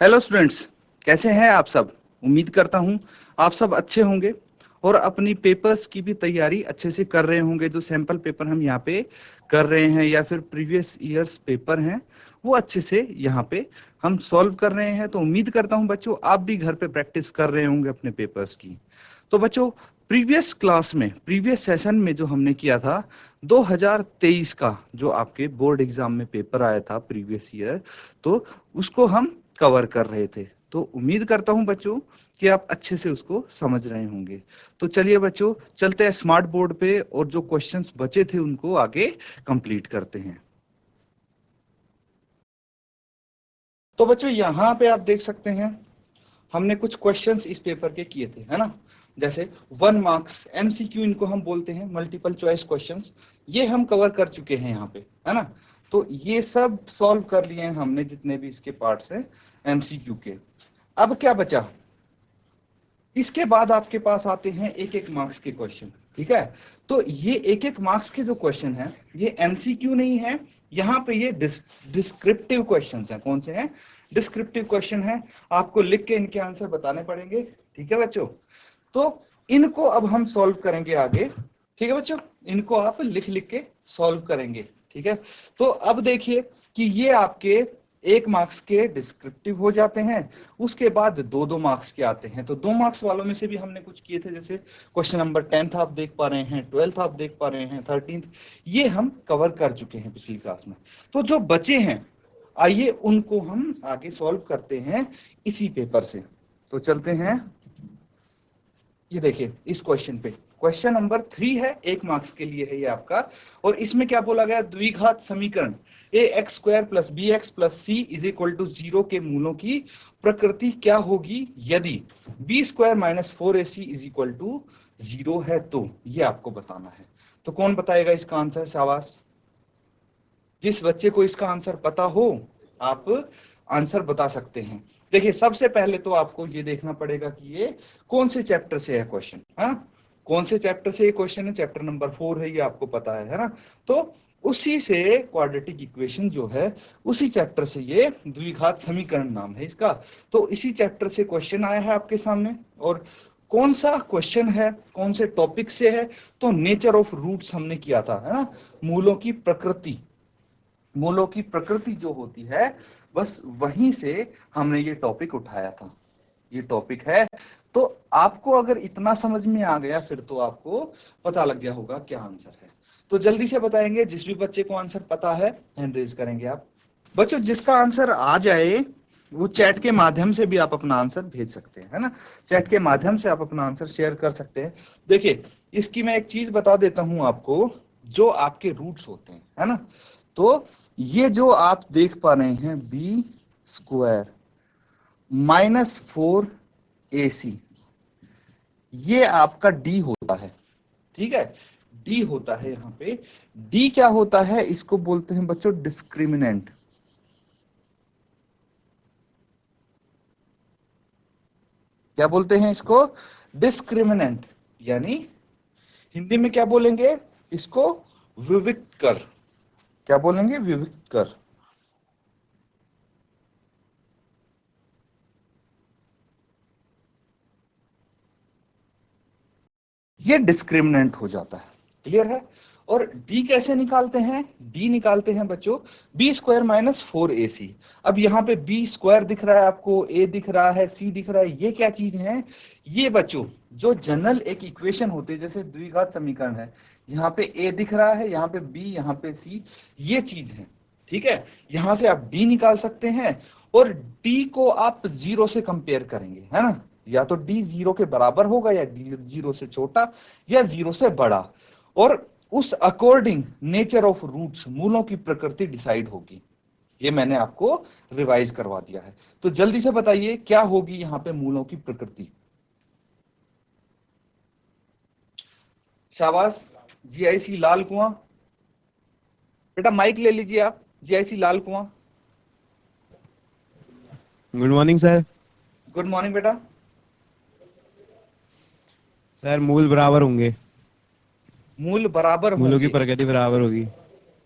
Hello students, कैसे हैं आप सब। उम्मीद करता हूं आप सब अच्छे होंगे और अपनी पेपर्स की भी तैयारी अच्छे से कर रहे होंगे। जो सैंपल पेपर हम यहाँ पे कर रहे हैं या फिर प्रीवियस ईयर्स पेपर हैं वो अच्छे से यहाँ पे हम सॉल्व कर रहे हैं। तो उम्मीद करता हूं बच्चों आप भी घर पे प्रैक्टिस कर रहे होंगे अपने पेपर्स की। तो बच्चों, प्रीवियस क्लास में प्रीवियस सेशन में जो हमने किया था 2023 का जो आपके बोर्ड एग्जाम में पेपर आया था प्रीवियस ईयर, तो उसको हम कवर कर रहे थे। तो उम्मीद करता हूं बच्चों कि आप अच्छे से उसको समझ रहे होंगे। तो चलिए बच्चों, चलते हैं स्मार्ट बोर्ड पे और जो क्वेश्चंस बचे थे उनको आगे कंप्लीट करते हैं। तो बच्चों यहाँ पे आप देख सकते हैं हमने कुछ क्वेश्चंस इस पेपर के किए थे, है ना। जैसे 1 मार्क्स एमसीक्यू इनको हम बोलते हैं, मल्टीपल चॉइस क्वेश्चंस, ये हम कवर कर चुके हैं यहाँ पे, है ना। तो ये सब सॉल्व कर लिए हैं हमने जितने भी इसके पार्ट्स हैं एमसीक्यू के। अब क्या बचा, इसके बाद आपके पास आते हैं एक एक मार्क्स के क्वेश्चन, ठीक है। तो ये एक एक मार्क्स के जो क्वेश्चन हैं ये एमसीक्यू नहीं है, यहाँ पे ये डिस्क्रिप्टिव क्वेश्चंस हैं। कौन से हैं? डिस्क्रिप्टिव क्वेश्चन है, आपको लिख के इनके आंसर बताने पड़ेंगे, ठीक है बच्चों। तो इनको अब हम सॉल्व करेंगे आगे, ठीक है बच्चों। इनको आप लिख लिख के सॉल्व करेंगे, ठीक है। तो अब देखिए कि ये आपके 1 मार्क्स के डिस्क्रिप्टिव हो जाते हैं, उसके बाद 2-2 मार्क्स के आते हैं। तो 2 मार्क्स वालों में से भी हमने कुछ किए थे, जैसे क्वेश्चन नंबर 10th आप देख पा रहे हैं, 12th आप देख पा रहे हैं, 13th, ये हम कवर कर चुके हैं पिछली क्लास में। तो जो बचे हैं आइए उनको हम आगे सॉल्व करते हैं इसी पेपर से। तो चलते हैं, ये देखिए इस क्वेश्चन पे, क्वेश्चन नंबर 3 है, 1 मार्क्स के लिए है ये आपका। और इसमें क्या बोला गया, द्विघात समीकरण ax² + bx + c = 0 के मूलों की प्रकृति क्या होगी यदि b² - 4ac = 0 है। तो ये आपको बताना है। तो कौन बताएगा इसका आंसर? शाबाश, जिस बच्चे को इसका आंसर पता हो आप आंसर बता सकते हैं। देखिए सबसे पहले तो आपको ये देखना पड़ेगा कि ये कौन से चैप्टर से है क्वेश्चन, है ना। कौन से चैप्टर से ये क्वेश्चन है? चैप्टर नंबर 4 है, ये आपको पता है ना। तो उसी से क्वाड्रेटिक इक्वेशन जो है उसी चैप्टर से, ये द्विघात समीकरण नाम है इसका। तो इसी चैप्टर से क्वेश्चन आया है आपके सामने। और कौन सा क्वेश्चन है, कौन से टॉपिक से है? तो नेचर ऑफ रूट्स हमने किया था, है ना। मूलों की प्रकृति, मूलों की प्रकृति जो होती है बस वहीं से हमने ये टॉपिक उठाया था। ये टॉपिक है। तो आपको अगर इतना समझ में आ गया फिर तो आपको पता लग गया होगा क्या आंसर है। तो जल्दी से बताएंगे, जिस भी बच्चे को आंसर पता है हैंड रेज करेंगे आप। बच्चों जिसका आंसर आ जाए वो चैट के माध्यम से भी आप अपना आंसर भेज सकते हैं, है ना। चैट के माध्यम से आप अपना आंसर शेयर कर सकते हैं। देखिए इसकी मैं एक चीज बता देता हूं आपको, जो आपके रूट्स होते हैं, है ना। तो ये जो आप देख पा रहे हैं b² - 4ac, ये आपका d होता है, ठीक है। d होता है यहाँ पे। d क्या होता है? इसको बोलते हैं बच्चों डिस्क्रिमिनेंट। क्या बोलते हैं इसको? डिस्क्रिमिनेंट। यानी हिंदी में क्या बोलेंगे इसको? विविक्त कर। क्या बोलेंगे? विविक्त कर। ये डिस्क्रिमिनेंट हो जाता है, क्लियर है। और d कैसे निकालते हैं? d निकालते हैं बच्चों b² - 4ac। अब यहाँ पे b² दिख रहा है आपको, a दिख रहा है, c दिख रहा है, ये क्या चीज है? ये बच्चों जो जनरल एक इक्वेशन होती है, जैसे द्विघात समीकरण है, यहाँ पे a दिख रहा है, यहाँ पे b, यहाँ पे c, ये चीज है, ठीक है। यहां से आप d निकाल सकते हैं और d को आप 0 से कंपेयर करेंगे, है ना। या तो d 0 के बराबर होगा, या d 0 से छोटा, या 0 से बड़ा। और उस अकॉर्डिंग नेचर ऑफ रूट्स, मूलों की प्रकृति डिसाइड होगी। ये मैंने आपको रिवाइज करवा दिया है। तो जल्दी से बताइए क्या होगी यहाँ पे मूलों की प्रकृति? शाबाश, जीआईसी लाल कुआं। बेटा माइक ले लीजिए आप, जीआईसी लाल कुआं। Good morning sir. Good morning बेटा। सर मूल बराबर होंगे, मूल बराबर मूलों की होंगे, प्रकृति बराबर होगी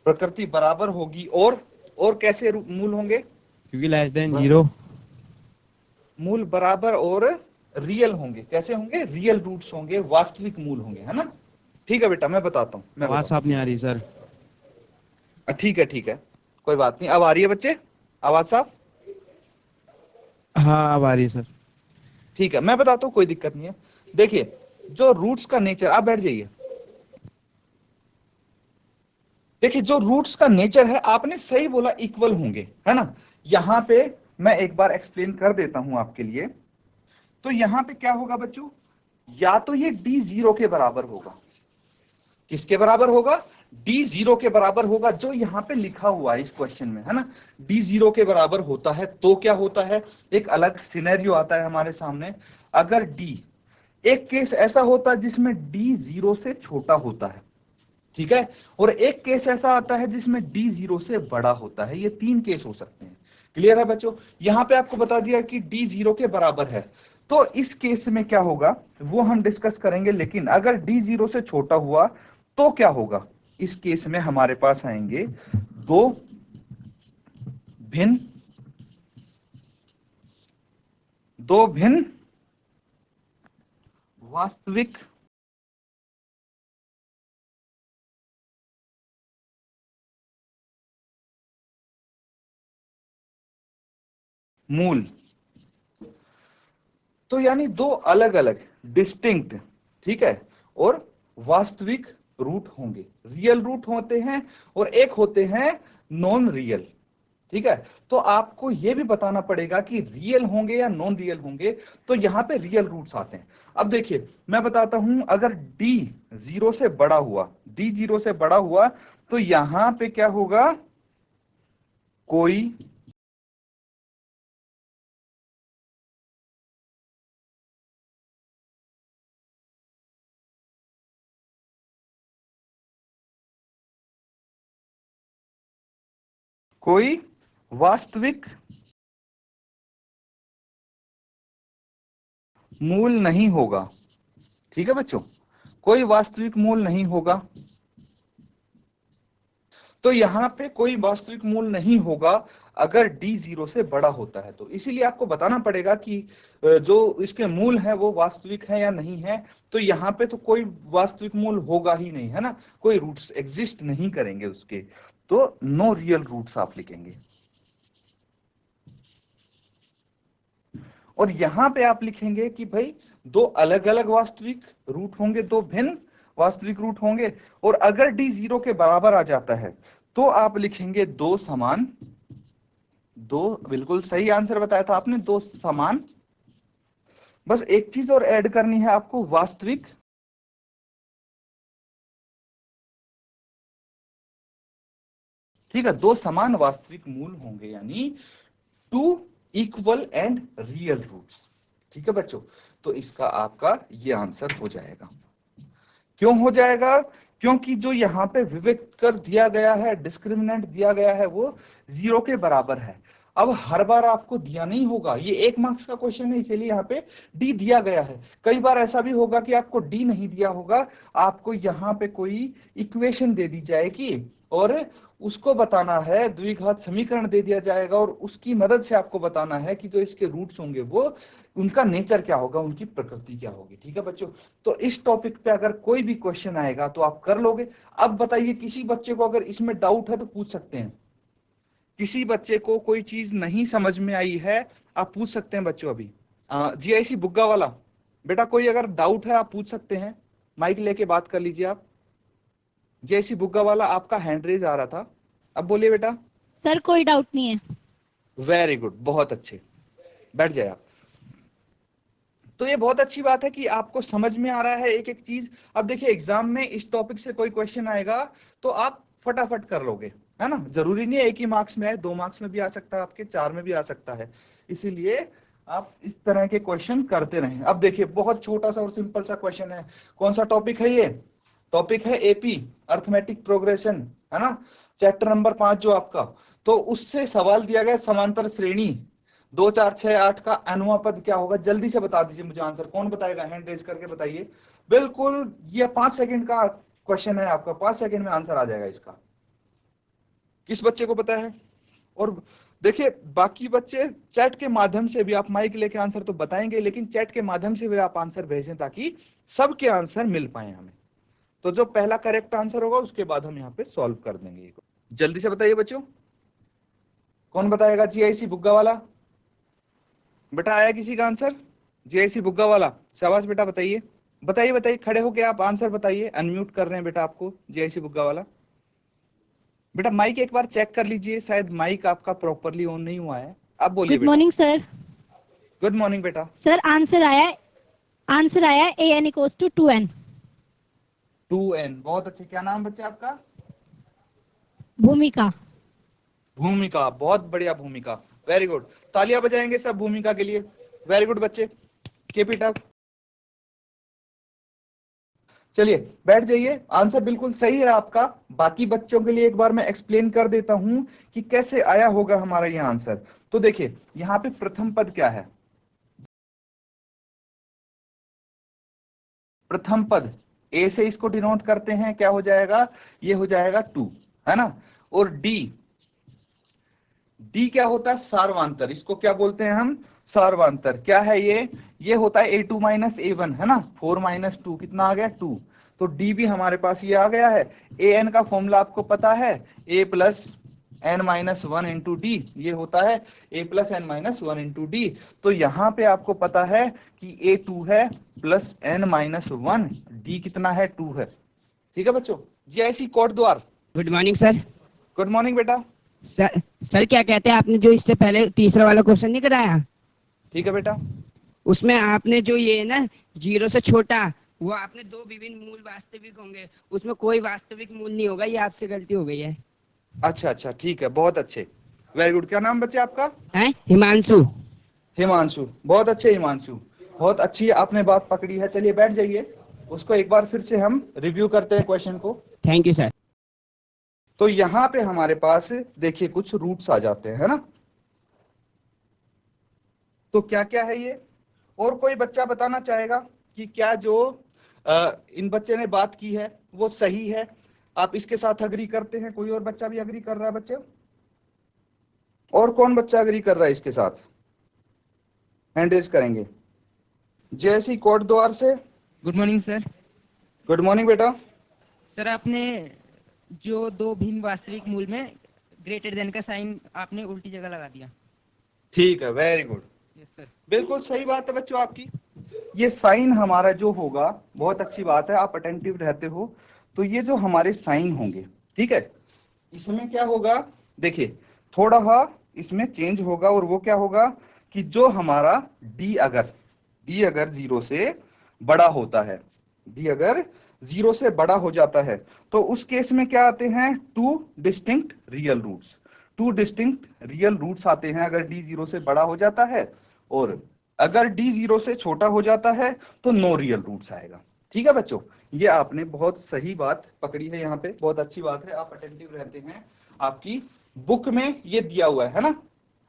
प्रकृति बराबर होगी, और कैसे मूल होंगे? क्योंकि लेस देन 0। मूल बराबर और रियल होंगे। कैसे होंगे? रियल रूट्स होंगे, वास्तविक मूल होंगे, है ना। ठीक है बेटा, मैं बताता हूँ, मैं आवाज साफ नहीं आ रही सर। ठीक है ठीक है, कोई बात नहीं। अब आ रही है बच्चे आवाज साफ? हाँ अब आ रही है सर। ठीक है, मैं बताता हूँ, कोई दिक्कत नहीं है। देखिए, जो रूट्स का नेचर, आप बैठ जाइए। देखिए, जो रूट्स का नेचर है, आपने सही बोला, इक्वल होंगे, है ना। यहां पे मैं एक बार एक्सप्लेन कर देता हूं आपके लिए। तो यहां पे क्या होगा बच्चों, या तो ये d जीरो के बराबर होगा। किसके बराबर होगा? d जीरो के बराबर होगा, जो यहां पे लिखा हुआ है इस क्वेश्चन में, है ना। d जीरो के बराबर होता है तो क्या होता है, एक अलग सिनेरियो आता है हमारे सामने। अगर d, एक केस ऐसा होता है जिसमें d जीरो से छोटा होता है, ठीक है, और एक केस ऐसा आता है जिसमें d जीरो से बड़ा होता है। ये तीन केस हो सकते हैं। क्लियर है बच्चों? यहां पे आपको बता दिया कि d जीरो के बराबर है, तो इस केस में क्या होगा वो हम डिस्कस करेंगे। लेकिन अगर d जीरो से छोटा हुआ तो क्या होगा, इस केस में हमारे पास आएंगे दो भिन्न वास्तविक मूल। तो यानी दो अलग अलग डिस्टिंक्ट, ठीक है, और वास्तविक रूट होंगे। रियल रूट होते हैं और एक होते हैं नॉन रियल, ठीक है। तो आपको यह भी बताना पड़ेगा कि रियल होंगे या नॉन रियल होंगे। तो यहां पे रियल रूट्स आते हैं। अब देखिए, मैं बताता हूं, अगर d जीरो से बड़ा हुआ, d जीरो से बड़ा हुआ, तो यहां पे क्या होगा, कोई कोई वास्तविक मूल नहीं होगा। ठीक है बच्चों, कोई वास्तविक मूल नहीं होगा। तो यहां पे कोई वास्तविक मूल नहीं होगा अगर d जीरो से बड़ा होता है। तो इसीलिए आपको बताना पड़ेगा कि जो इसके मूल है वो वास्तविक है या नहीं है। तो यहां पे तो कोई वास्तविक मूल होगा ही नहीं, है ना, कोई रूट्स एग्जिस्ट नहीं करेंगे उसके। तो नो रियल रूट्स आप लिखेंगे। और यहां पे आप लिखेंगे कि भाई दो अलग अलग वास्तविक रूट होंगे, दो भिन्न वास्तविक रूट होंगे। और अगर d जीरो के बराबर आ जाता है तो आप लिखेंगे दो समान, दो, बिल्कुल सही आंसर बताया था आपने, दो समान। बस एक चीज और ऐड करनी है आपको, वास्तविक, ठीक है, दो समान वास्तविक मूल होंगे, यानी two equal and real roots. ठीक है बच्चों, तो इसका आपका ये आंसर हो जाएगा। क्यों हो जाएगा? क्योंकि जो यहाँ पे विवेक कर दिया गया है, डिस्क्रिमिनेंट दिया गया है, वो जीरो के बराबर है। अब हर बार आपको दिया नहीं होगा, ये 1 मार्क्स का क्वेश्चन है, इसीलिए यहाँ पे डी दिया गया है। कई बार ऐसा भी होगा कि आपको डी नहीं दिया होगा, आपको यहाँ पे कोई इक्वेशन दे दी जाएगी और उसको बताना है, द्विघात समीकरण दे दिया जाएगा और उसकी मदद से आपको बताना है कि जो इसके रूट्स होंगे वो, उनका नेचर क्या होगा, उनकी प्रकृति क्या होगी। ठीक है बच्चों, तो इस टॉपिक पे अगर कोई भी क्वेश्चन आएगा तो आप कर लोगे। अब बताइए, किसी बच्चे को अगर इसमें डाउट है तो पूछ सकते हैं। किसी बच्चे को कोई चीज नहीं समझ में आई है, आप पूछ सकते हैं बच्चों। अभी जीआईसी बुग्गा वाला बेटा, कोई अगर डाउट है आप पूछ सकते हैं, माइक लेके बात कर लीजिए आप। जीआईसी बुग्गा वाला, आपका हैंड रेज आ रहा था, अब बोलिए बेटा। सर कोई डाउट नहीं है। वेरी गुड, बहुत अच्छे, बैठ जाए आप। तो ये बहुत अच्छी बात है कि आपको समझ में आ रहा है एक एक चीज। अब देखिए, एग्जाम में इस टॉपिक से कोई क्वेश्चन आएगा तो आप फटाफट कर लोगे, है ना। जरूरी नहीं है एक ही मार्क्स में आए, 2 मार्क्स में भी आ सकता है, आपके 4 में भी आ सकता है। इसीलिए आप इस तरह के क्वेश्चन करते रहें। अब देखिए, बहुत छोटा सा और सिंपल सा क्वेश्चन है। कौन सा टॉपिक है ये? टॉपिक है एपी, अर्थमेटिक प्रोग्रेशन, है ना, चैप्टर नंबर 5 जो आपका। तो उससे सवाल दिया गया, समांतर श्रेणी 2 4 6 8 का अनवा पद क्या होगा? जल्दी से बता दीजिए मुझे आंसर। कौन बताएगा? हैंड रेज करके बताइए। बिल्कुल, ये 5 सेकंड का क्वेश्चन है आपका, 5 सेकंड में आंसर आ जाएगा इसका। किस बच्चे को पता है? और देखिए बाकी बच्चे चैट के माध्यम से भी, आप माइक लेके आंसर तो बताएंगे, लेकिन चैट के माध्यम से भी आप आंसर भेजें ताकि सबके आंसर मिल पाए हमें। तो जो पहला करेक्ट आंसर होगा उसके बाद हम यहाँ पे सॉल्व कर देंगे। जल्दी से बताइए बच्चों, कौन बताएगा? जीआईसी बुग्गा वाला बेटा, आया किसी का आंसर? जीआईसी बुग्गा वाला, शाबाश बेटा, बताइए बताइए बताइए, खड़े होके आप आंसर बताइए। अनम्यूट कर रहे हैं बेटा आपको, जीआईसी बुग्गा वाला। बेटा माइक एक बार चेक कर लीजिए, शायद माइक आपका प्रॉपरली ऑन नहीं हुआ है। आप बोलिए गुड बेटा। Morning sir. गुड मॉर्निंग बेटा। सर आंसर आया है an equals to 2n। 2n, बहुत अच्छे। क्या नाम बच्चे आपका? भूमिका। भूमिका, बहुत बढ़िया भूमिका, वेरी गुड। तालियां बजाएंगे सब भूमिका के लिए, वेरी गुड बच्चे, कीप इट अप। चलिए बैठ जाइए, आंसर बिल्कुल सही है आपका। बाकी बच्चों के लिए एक बार मैं एक्सप्लेन कर देता हूं कि कैसे आया होगा हमारा ये आंसर। तो देखिए यहाँ पे प्रथम पद क्या है? प्रथम पद ए से इसको डिनोट करते हैं, क्या हो जाएगा? ये हो जाएगा 2, है ना। और डी क्या होता है? सार्वांतर। इसको क्या बोलते हैं हम? सार्वांतर। क्या है ये होता है a2 माइनस a1, है ना। 4 माइनस 2 कितना आ गया? 2। तो डी भी हमारे पास ये आ गया है। ए एन का फॉर्मूला आपको पता है, a plus n minus 1 into d, ये होता है a plus n minus 1 into d. तो यहाँ पे आपको पता है कि a 2 है प्लस एन माइनस 1, डी कितना है? 2 है। ठीक है बच्चों। जीआईसी कोड द्वार। Good morning sir. Good morning बेटा। सर क्या कहते हैं, आपने जो इससे पहले तीसरा वाला क्वेश्चन नहीं कराया, ठीक है बेटा। उसमें आपने जो ये है ना 0 से छोटा, वो आपने दो विभिन्न मूल वास्तविक होंगे, उसमें कोई वास्तविक मूल नहीं होगा, ये आपसे गलती हो गई है। अच्छा अच्छा, ठीक है, बहुत अच्छे, वेरी गुड। क्या नाम बच्चे आपका? हैं? हिमांशु। हिमांशु, बहुत अच्छे हिमांशु, बहुत अच्छी आपने बात पकड़ी है। चलिए बैठ जाइए, उसको एक बार फिर से हम रिव्यू करते हैं क्वेश्चन को। Thank you sir. तो यहाँ पे हमारे पास देखिए कुछ रूट्स आ जाते हैं, है ना। तो क्या क्या है ये? और कोई बच्चा बताना चाहेगा कि क्या जो इन बच्चे ने बात की है वो सही है? आप इसके साथ अग्री करते हैं? कोई और बच्चा भी अग्री कर रहा है बच्चे? और कौन बच्चा अग्री कर रहा है इसके साथ? हैंड रेज करेंगे। जैसी कोट द्वार से। Good morning sir. Good morning बेटा। सर आपने जो दो भिन्न वास्तविक मूल में ग्रेटर देन का साइन आपने उल्टी जगह लगा दिया। ठीक है, वेरी गुड। Yes sir. बिल्कुल सही बात है बच्चों आपकी। ये साइन हमारा जो होगा, बहुत अच्छी बात है, आप अटेंटिव रहते हो। तो ये जो हमारे साइन होंगे, ठीक है, इसमें क्या होगा? देखिए थोड़ा सा इसमें चेंज होगा, और वो क्या होगा कि जो हमारा डी अगर 0 से बड़ा होता है, डी अगर 0 से बड़ा हो जाता है, तो उस केस में क्या आते हैं? Two distinct real roots. Two distinct real roots आते हैं अगर डी 0 से बड़ा हो जाता है, और अगर डी 0 से छोटा हो जाता है तो नो रियल रूट्स आएगा। ठीक है बच्चों, ये आपने बहुत सही बात पकड़ी है, यहाँ पे बहुत अच्छी बात है, आप अटेंटिव रहते हैं। आपकी बुक में ये दिया हुआ है ना,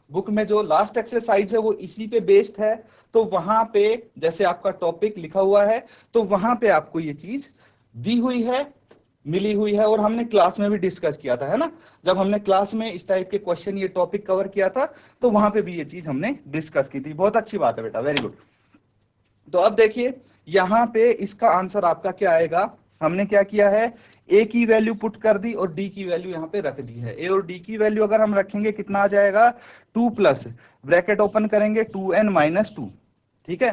बुक में जो लास्ट एक्सरसाइज है वो इसी पे बेस्ड है। तो वहां पे जैसे आपका टॉपिक लिखा हुआ है, तो वहां पे आपको ये चीज दी हुई है, मिली हुई है, और हमने क्लास में भी डिस्कस किया था, है ना। जब हमने क्लास में इस टाइप के क्वेश्चन, ये टॉपिक कवर किया था, तो वहां पे भी ये चीज हमने डिस्कस की थी। बहुत अच्छी बात है बेटा, वेरी गुड। तो अब देखिए यहाँ पे इसका आंसर आपका क्या आएगा? हमने क्या किया है, ए की वैल्यू पुट कर दी और डी की वैल्यू यहाँ पे रख दी है। ए और डी की वैल्यू अगर हम रखेंगे कितना आ जाएगा? 2 प्लस ब्रैकेट ओपन करेंगे 2n माइनस 2, ठीक है,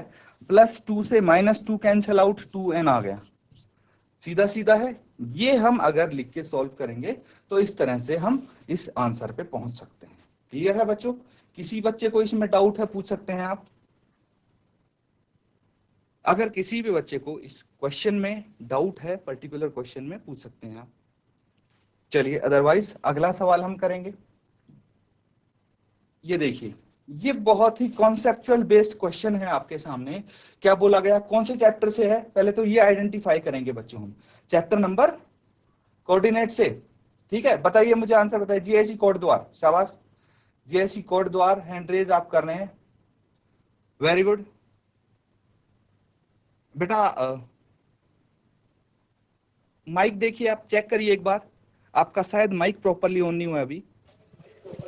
प्लस 2 से -2 कैंसिल आउट, 2n आ गया। सीधा सीधा है। ये हम अगर लिख के सॉल्व करेंगे तो इस तरह से हम इस आंसर पे पहुंच सकते हैं। क्लियर है बच्चों? किसी बच्चे को इसमें डाउट है, पूछ सकते हैं आप। अगर किसी भी बच्चे को इस क्वेश्चन में डाउट है, पर्टिकुलर क्वेश्चन में, पूछ सकते हैं आप। चलिए अदरवाइज अगला सवाल हम करेंगे। ये देखिए, ये बहुत ही कॉन्सेप्चुअल बेस्ड क्वेश्चन है आपके सामने। क्या बोला गया, कौन से चैप्टर से है? पहले तो ये आइडेंटिफाई करेंगे बच्चों हम, चैप्टर नंबर कोऑर्डिनेट से। ठीक है, बताइए मुझे आंसर बताइए। जीआईसी कोड द्वार, शाबाश, जीआईसी कोड द्वार, हैंड रेज आप कर रहे हैं, वेरी गुड बेटा। माइक देखिए, आप चेक करिए एक बार, आपका शायद माइक प्रॉपरली ऑन नहीं हुआ अभी।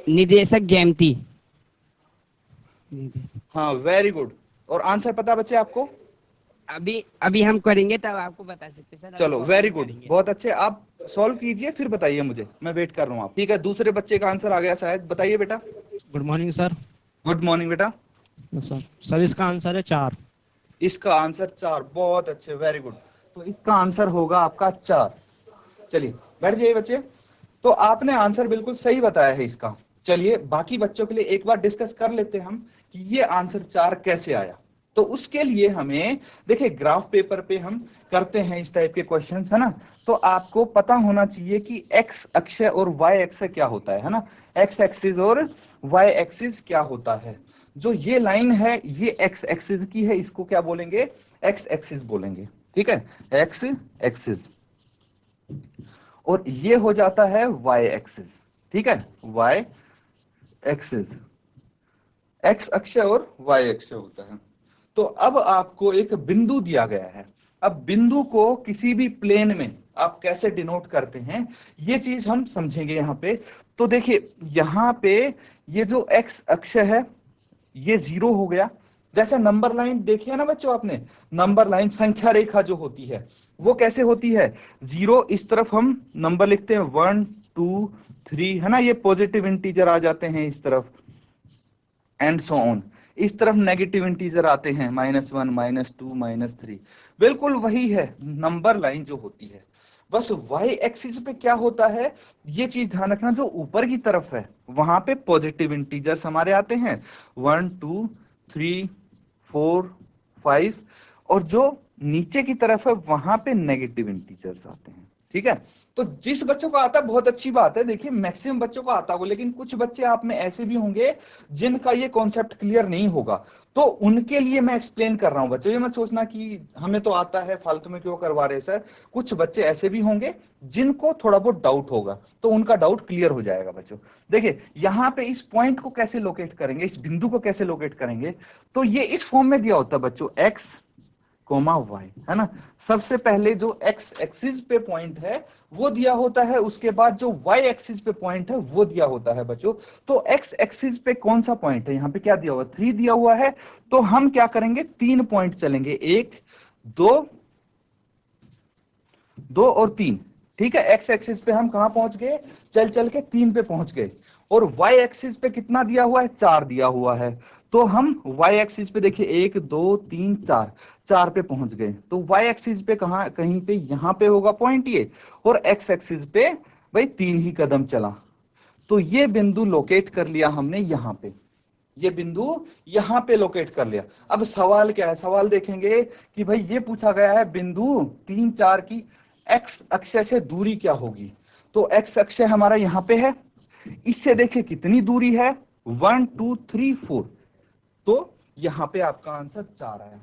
निदेशक ज्यामिति। हाँ वेरी गुड। और आंसर पता बच्चे आपको? अभी अभी हम करेंगे तब आपको बता सकते सर। चलो वेरी गुड, बहुत अच्छे। आप सॉल्व कीजिए फिर बताइए मुझे, मैं वेट कर रहा हूँ आप। ठीक है, दूसरे बच्चे का आंसर आ गया शायद, बताइए बेटा। Good morning sir. Good morning बेटा। सर इसका आंसर है 4। इसका आंसर 4, बहुत अच्छे, वेरी गुड। तो इसका आंसर होगा आपका 4। चलिए बैठ जाइए बच्चे। तो आपने आंसर बिल्कुल सही बताया है इसका। चलिए बाकी बच्चों के लिए एक बार डिस्कस कर लेते हैं हम कि ये आंसर 4 कैसे आया। तो उसके लिए हमें देखिए, ग्राफ पेपर पे हम करते हैं इस टाइप के क्वेश्चंस, है ना। तो आपको पता होना चाहिए कि एक्स अक्ष और वाई अक्ष क्या होता है ना। एक्स एक्सिस और वाई एक्सिस क्या होता है। जो ये लाइन है ये एक्स एक्सिस की है, इसको क्या बोलेंगे? एक्स एक्सिस बोलेंगे। ठीक है, एक्स एक्सिस। और ये हो जाता है वाई एक्सिस। ठीक है, वाई एक्सिस, एक्स अक्ष और वाई अक्ष होता है। तो अब आपको एक बिंदु दिया गया है। अब बिंदु को किसी भी प्लेन में आप कैसे डिनोट करते हैं, ये चीज हम समझेंगे यहां पे। तो देखिए यहां पे ये जो एक्स अक्ष है ये 0 हो गया। जैसे नंबर लाइन देखी है ना बच्चों आपने, नंबर लाइन संख्या रेखा जो होती है वो कैसे होती है? 0, इस तरफ हम नंबर लिखते हैं 1 2 3, है ना। ये पॉजिटिव इंटीजर आ जाते हैं इस तरफ, एंड सो ऑन। इस तरफ नेगेटिव इंटीजर आते हैं, -1 -2 -3। बिल्कुल वही है नंबर लाइन जो होती है। बस वाई एक्सिस पे क्या होता है, ये चीज ध्यान रखना, जो ऊपर की तरफ है वहां पे पॉजिटिव इंटीजर्स हमारे आते हैं 1 2 3 4 5, और जो नीचे की तरफ है वहां पे नेगेटिव इंटीजर्स आते हैं। ठीक है, तो जिस बच्चों को आता है बहुत अच्छी बात है। देखिए मैक्सिमम बच्चों को आता होगा, लेकिन कुछ बच्चे आप में ऐसे भी होंगे जिनका ये कॉन्सेप्ट क्लियर नहीं होगा। तो उनके लिए मैं एक्सप्लेन कर रहा हूं बच्चों। ये मत सोचना कि हमें तो आता है, फालतू में क्यों करवा रहे सर। कुछ बच्चे ऐसे भी होंगे जिनको थोड़ा बहुत डाउट होगा, तो उनका डाउट क्लियर हो जाएगा बच्चों। देखिए यहाँ पे इस पॉइंट को कैसे लोकेट करेंगे, इस बिंदु को कैसे लोकेट करेंगे, तो ये इस फॉर्म में दिया होता है बच्चों, एक्स कोमा वाई, है ना। सबसे पहले जो एक्स एक्सिस पे पॉइंट है वो दिया होता है, उसके बाद जो वाई एक्सिस पे पॉइंट है वो दिया होता है बच्चों। तो एक्स एक्सिस पे कौन सा पॉइंट है, यहाँ पे क्या दिया हुआ? 3 दिया हुआ है। तो हम क्या करेंगे, 3 पॉइंट चलेंगे, 1 2 2 और 3। ठीक है, एक्स एक्सिस पे हम कहां पहुंच गए, चल चल के 3 पे पहुंच गए। और वाई एक्सिस पे कितना दिया हुआ है? 4 दिया हुआ है। तो हम वाई एक्सिस पे देखिए 1 2 3 4 पे पहुंच गए। तो वाई एक्सिस पे कहां, कहीं पे यहां पे होगा पॉइंट ये, और एक्स एक्सिस पे भाई 3 ही कदम चला। तो ये बिंदु लोकेट कर लिया हमने यहां पे, ये बिंदु यहां पे लोकेट कर लिया। अब सवाल क्या है, सवाल देखेंगे कि भाई ये पूछा गया है बिंदु 3 4 की एक्स अक्ष से दूरी क्या होगी। तो एक्स अक्ष हमारा यहां पे है, इससे देखिए कितनी दूरी है, 1 2 3 4। तो यहां पे आपका आंसर 4 आया।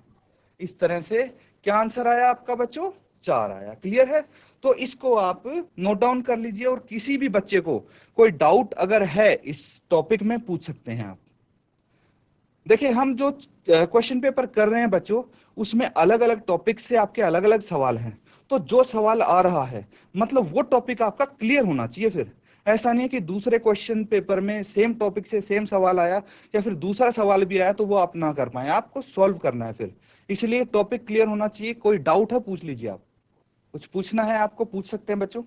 इस तरह से क्या आंसर आया आपका बच्चों? 4 आया। क्लियर है? तो इसको आप नोट डाउन कर लीजिए, और किसी भी बच्चे को कोई डाउट अगर है इस टॉपिक में पूछ सकते हैं आप। देखिए हम जो क्वेश्चन पेपर कर रहे हैं बच्चों, उसमें अलग अलग टॉपिक से आपके अलग अलग सवाल हैं। तो जो सवाल आ रहा है मतलब वो टॉपिक आपका क्लियर होना चाहिए। फिर ऐसा नहीं है कि दूसरे क्वेश्चन पेपर में सेम टॉपिक से सेम सवाल आया या फिर दूसरा सवाल भी आया तो वो आप ना कर पाए, आपको सॉल्व करना है फिर। इसलिए टॉपिक क्लियर होना चाहिए। कोई डाउट है पूछ लीजिए, आप कुछ पूछना है आपको पूछ सकते हैं बच्चों।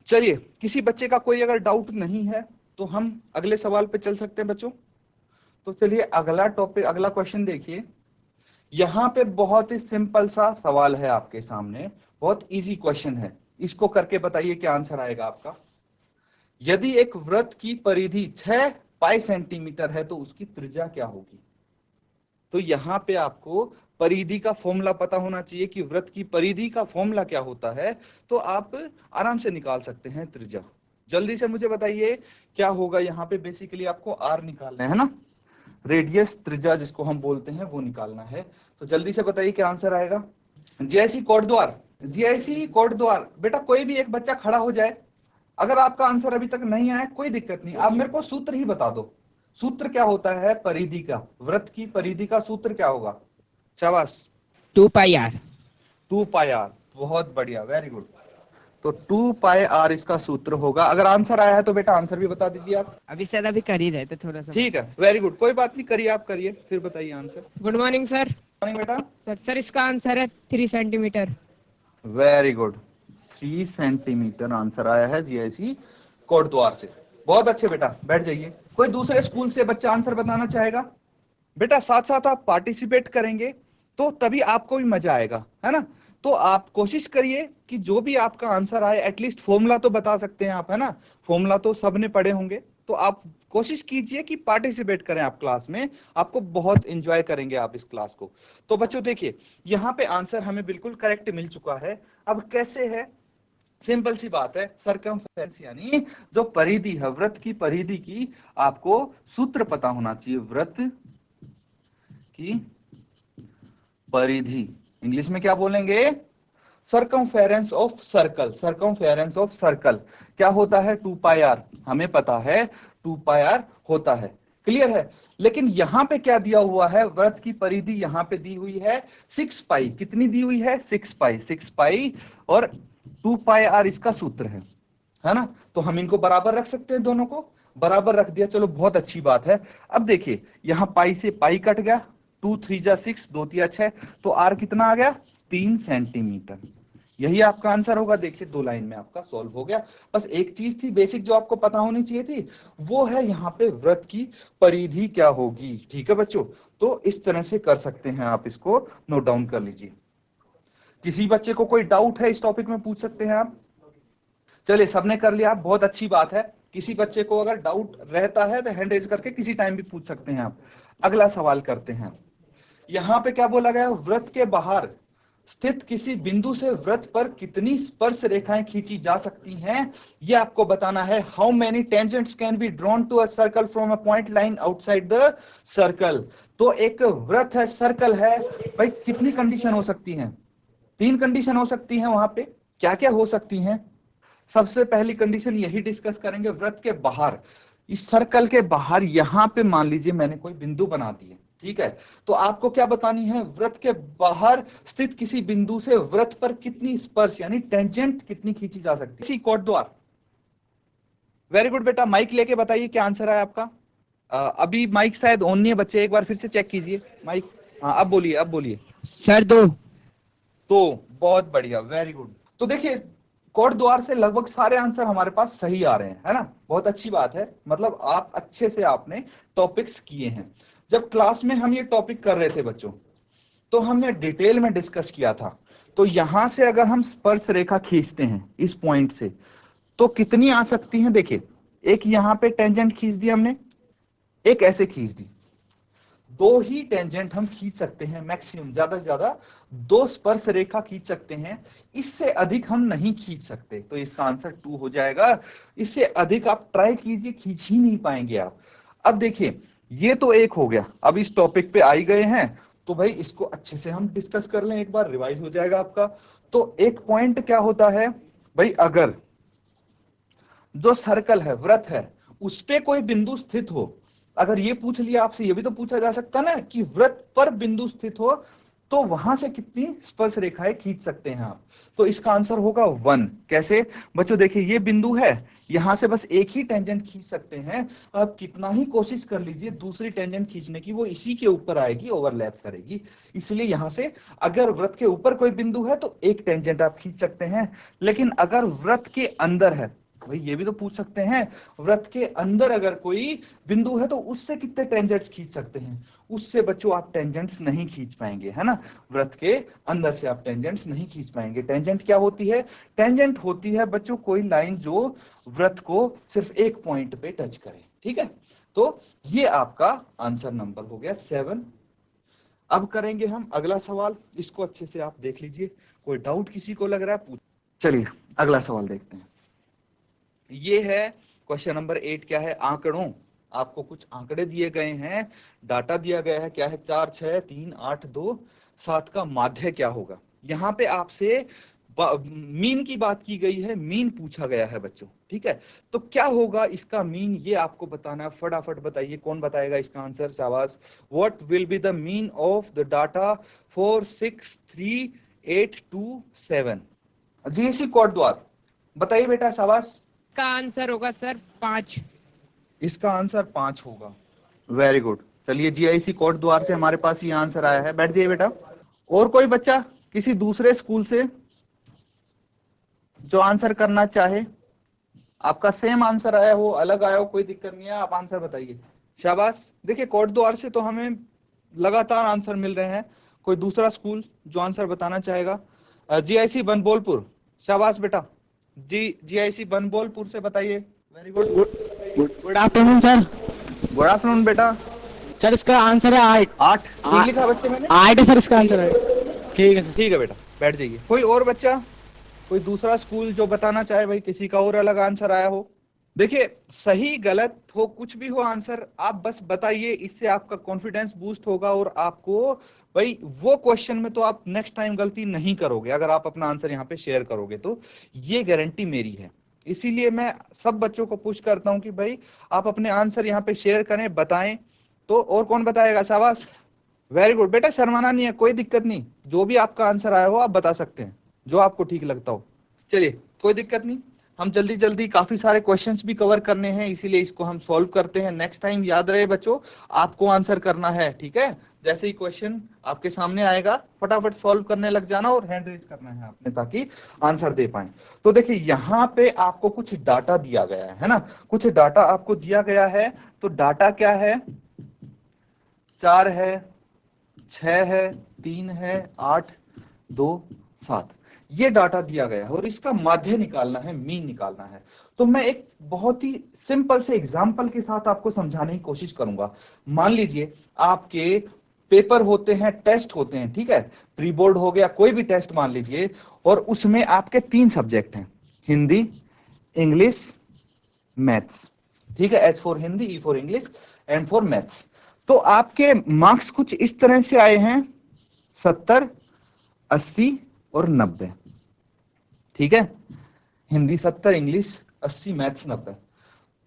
चलिए किसी बच्चे का कोई अगर डाउट नहीं है तो हम अगले सवाल पे चल सकते हैं बच्चों। तो चलिए अगला टॉपिक, अगला क्वेश्चन देखिए। यहां पे बहुत ही सिंपल सा सवाल है आपके सामने, बहुत इजी क्वेश्चन है। इसको करके बताइए क्या आंसर आएगा आपका। यदि एक वृत्त की परिधि 6 पाई सेंटीमीटर है तो उसकी त्रिज्या क्या होगी। तो यहां पे आपको परिधि का फॉर्मूला पता होना चाहिए कि वृत्त की परिधि का फॉर्मूला क्या होता है, तो आप आराम से निकाल सकते हैं त्रिज्या। जल्दी से मुझे बताइए क्या होगा। यहाँ पे बेसिकली आपको आर निकालना है ना, रेडियस त्रिज्या जिसको हम बोलते हैं वो निकालना है। तो जल्दी से बताइए क्या आंसर आएगा। जीआईसी कोड द्वार, जीआईसी कोड द्वार, बेटा कोई भी एक बच्चा खड़ा हो जाए। अगर आपका आंसर अभी तक नहीं आया कोई दिक्कत नहीं, आप मेरे को सूत्र ही बता दो। सूत्र क्या होता है परिधि का, वृत्त की परिधि का सूत्र क्या होगा? शाबाश, 2 पाई आर। 2 pi are. बहुत बढ़िया, वेरी गुड। तो 2 पाई आर इसका सूत्र होगा। अगर आंसर आया है तो बेटा आंसर भी बता दीजिए आप। अभी सर अभी कर ही रहे थे थोड़ा सा। ठीक है, वेरी गुड, कोई बात नहीं, करिए आप, करिए फिर बताइए answer. Good morning sir. Morning बेटा। सर इसका आंसर है 3 centimetre. Very good, 3 centimetre answer आया है जीआईसी कोटद्वार से। बहुत अच्छे बेटा, बैठ जाइए। कोई दूसरे स्कूल से बच्चा आंसर बताना चाहेगा? बेटा साथ साथ आप पार्टिसिपेट करेंगे तो तभी आपको भी मजा आएगा, है ना। तो आप कोशिश करिए कि जो भी आपका आंसर आए, एटलीस्ट फॉर्मूला तो बता सकते हैं आप, है ना। फॉर्मूला तो सबने पढ़े होंगे, तो आप कोशिश कीजिए कि पार्टिसिपेट करें आप क्लास में, आपको बहुत एंजॉय करेंगे आप इस क्लास को। तो बच्चों देखिए, यहाँ पे आंसर हमें बिल्कुल करेक्ट मिल चुका है। अब कैसे है, सिंपल सी बात है, सरकमफेरेंस यानी जो परिधि है, वृत्त की परिधि की आपको सूत्र पता होना चाहिए। वृत्त की परिधि इंग्लिश में क्या बोलेंगे? Circumference of circle. Circumference of circle क्या होता है? 2 पाई आर, हमें पता है 2 पाई आर होता है, क्लियर है। लेकिन यहां पे क्या दिया हुआ है? वृत्त की परिधि यहां पे दी हुई है 6 पाई। कितनी दी हुई है? 6 पाई। 6 पाई और 2 पाई आर इसका सूत्र है ना। तो हम इनको बराबर रख सकते हैं, दोनों को बराबर रख दिया, चलो बहुत अच्छी बात है। अब देखिए यहां पाई से पाई कट गया, 2 3 जा 6, 2 3 6, तो आर कितना आ गया? 3 सेंटीमीटर। यही आपका आंसर होगा। देखिए 2 लाइन में आपका सॉल्व हो गया। बस एक चीज थी बेसिक जो आपको पता होनी चाहिए थी, वो है यहाँ पे वृत्त की परिधि क्या होगी। ठीक है बच्चों, तो इस तरह से कर सकते हैं आप, इसको नोट डाउन कर लीजिए। किसी बच्चे को कोई डाउट है इस टॉपिक में, पूछ सकते हैं आप। चलिए सबने कर लिया, बहुत अच्छी बात है। किसी बच्चे को अगर डाउट रहता है तो हैंड रेज करके किसी टाइम भी पूछ सकते हैं आप। अगला सवाल करते हैं। यहाँ पे क्या बोला गया? वृत्त के बाहर स्थित किसी बिंदु से वृत्त पर कितनी स्पर्श रेखाएं खींची जा सकती हैं, ये आपको बताना है। How many tangents can be drawn to a circle from a point line outside the circle. तो एक वृत्त है, सर्कल है भाई, कितनी कंडीशन हो सकती हैं? 3 कंडीशन हो सकती हैं। वहां पे क्या क्या हो सकती हैं? सबसे पहली कंडीशन यही डिस्कस करेंगे। वृत्त के बाहर, इस सर्कल के बाहर, यहां पे मान लीजिए मैंने कोई बिंदु बना दी है, ठीक है। तो आपको क्या बतानी है? वृत्त के बाहर स्थित किसी बिंदु से वृत्त पर कितनी स्पर्श यानी टेंजेंट कितनी खींची जा सकती है। इसी कोटद्वार। वेरी गुड बेटा, माइक लेके बताइए क्या आंसर है आपका। अभी माइक शायद ऑन नहीं है बच्चे, एक बार फिर से चेक कीजिए माइक। हाँ अब बोलिए, अब बोलिए। सर 2। तो बहुत बढ़िया, वेरी गुड। तो देखिए कोटद्वार से लगभग सारे आंसर हमारे पास सही आ रहे हैं, है ना। बहुत अच्छी बात है, मतलब आप अच्छे से आपने टॉपिक्स किए हैं। जब क्लास में हम ये टॉपिक कर रहे थे बच्चों, तो हमने डिटेल में डिस्कस किया था। तो यहां से अगर हम स्पर्श रेखा खींचते हैं इस पॉइंट से, तो कितनी आ सकती हैं? देखिए एक यहां पे टेंजेंट खींच दी हमने, एक ऐसे खींच दी। 2 ही टेंजेंट हम खींच सकते हैं मैक्सिमम, ज्यादा से ज्यादा 2 स्पर्श रेखा खींच सकते हैं। इससे अधिक हम नहीं खींच सकते, तो इसका आंसर 2 हो जाएगा। इससे अधिक आप ट्राई कीजिए, खींच ही नहीं पाएंगे आप। अब देखिए ये तो एक हो गया। अब इस टॉपिक पे आई गए हैं तो भाई इसको अच्छे से हम डिस्कस कर लें, एक बार रिवाइज हो जाएगा आपका। तो एक पॉइंट क्या होता है भाई, अगर जो सर्कल है, वृत्त है, उस पे कोई बिंदु स्थित हो, अगर ये पूछ लिया आपसे, ये भी तो पूछा जा सकता ना कि वृत्त पर बिंदु स्थित हो तो वहां से कितनी स्पर्श रेखाएं खींच सकते हैं आप। तो इसका आंसर होगा 1। कैसे बच्चों? देखिए ये बिंदु है, यहां से बस एक ही टेंजेंट खींच सकते हैं। आप कितना ही कोशिश कर लीजिए दूसरी टेंजेंट खींचने की, वो इसी के ऊपर आएगी, ओवरलैप करेगी। इसलिए यहां से अगर वृत्त के ऊपर कोई बिंदु है तो एक टेंजेंट आप खींच सकते हैं। लेकिन अगर वृत्त के अंदर है, भाई ये भी तो पूछ सकते हैं, वृत्त के अंदर अगर कोई बिंदु है तो उससे कितने टेंजेंट्स खींच सकते हैं? उससे बच्चों आप टेंजेंट्स नहीं खींच पाएंगे, है ना। वृत्त के अंदर से आप टेंजेंट्स नहीं खींच पाएंगे। टेंजेंट क्या होती है? टेंजेंट होती है बच्चों कोई लाइन जो वृत्त को सिर्फ एक पॉइंट पे टच करे, ठीक है। तो ये आपका आंसर नंबर हो गया 7। अब करेंगे हम अगला सवाल, इसको अच्छे से आप देख लीजिए। कोई डाउट किसी को लग रहा है पूछ। चलिए अगला सवाल देखते हैं। ये है क्वेश्चन नंबर 8। क्या है? आंकड़ों, आपको कुछ आंकड़े दिए गए हैं, डाटा दिया गया है। क्या है? 4 6 3 8 2 7 का माध्य क्या होगा। यहाँ पे आपसे मीन की बात की गई है, मीन पूछा गया है बच्चों, ठीक है। तो क्या होगा इसका मीन, ये आपको बताना है। फटाफट बताइए, कौन बताएगा इसका आंसर? शाबाश। What will be the mean of the data 4 6 3 8 2 7? GSC Kotdwar बताइए बेटा, शाबाश। का आंसर होगा सर 5। इसका आंसर 5 होगा। Very good. चलिए जीआईसी कोट द्वार से हमारे पास ये आंसर आया है। बैठ जाइए बेटा। और कोई बच्चा किसी दूसरे स्कूल से जो आंसर करना चाहे? आपका सेम आंसर आया हो, अलग आया हो, कोई दिक्कत नहीं है, आप आंसर बताइए। शाबाश। देखिए कोट द्वार से तो हमें लगातार आंसर मिल रहे हैं। कोई दूसरा स्कूल जो आंसर बताना चाहेगा? जीआईसी बनबोलपुर, शाबाश बेटा। जीआईसी बनबोलपुर से बताइए। Very good. Good afternoon sir. Good afternoon बेटा। सर इसका आंसर है 8। 8 ठीक लिखा बच्चे मैंने? 8 है सर इसका आंसर है। ठीक है सर। ठीक है बेटा, बैठ जाइए। कोई और बच्चा, कोई दूसरा स्कूल जो बताना चाहे भाई, किसी का और अलग आंसर आया हो? देखिए सही गलत हो कुछ भी हो आंसर, आप बस बताइए, इससे आपका कॉन्फिडेंस बूस्ट होगा और आपको भाई वो क्वेश्चन में तो आप नेक्स्ट टाइम गलती नहीं करोगे अगर आप अपना आंसर यहाँ पे शेयर करोगे, तो ये गारंटी मेरी है। इसीलिए मैं सब बच्चों को पुश करता हूँ कि भाई आप अपने आंसर यहाँ पे शेयर करें, बताएं। तो और कौन बताएगा? शाबाश, वेरी गुड बेटा, शर्माना नहीं है, कोई दिक्कत नहीं, जो भी आपका आंसर आया हो आप बता सकते हैं, जो आपको ठीक लगता हो। चलिए कोई दिक्कत नहीं, हम जल्दी जल्दी काफी सारे क्वेश्चंस भी कवर करने हैं, इसीलिए इसको हम सॉल्व करते हैं। नेक्स्ट टाइम याद रहे बच्चों, आपको आंसर करना है, ठीक है? जैसे ही क्वेश्चन आपके सामने आएगा फटाफट सॉल्व करने लग जाना और हैंड रेज करना है आपने, ताकि आंसर दे पाए। तो देखिए यहाँ पे आपको कुछ डाटा दिया गया है ना, कुछ डाटा आपको दिया गया है। तो डाटा क्या है? 4 है, 6 है, 3 है, 8, 2, 7, ये डाटा दिया गया है और इसका माध्य निकालना है, मीन निकालना है। तो मैं एक बहुत ही सिंपल से एग्जांपल के साथ आपको समझाने की कोशिश करूंगा। मान लीजिए आपके पेपर होते हैं, टेस्ट होते हैं, ठीक है? प्री बोर्ड हो गया, कोई भी टेस्ट मान लीजिए, और उसमें आपके 3 सब्जेक्ट हैं, हिंदी, इंग्लिश, मैथ्स, ठीक है? H for Hindi, E for English, N for maths. तो आपके मार्क्स कुछ इस तरह से आए हैं, 70, 80 और 90, ठीक है? Hindi 70, English 80, maths 90।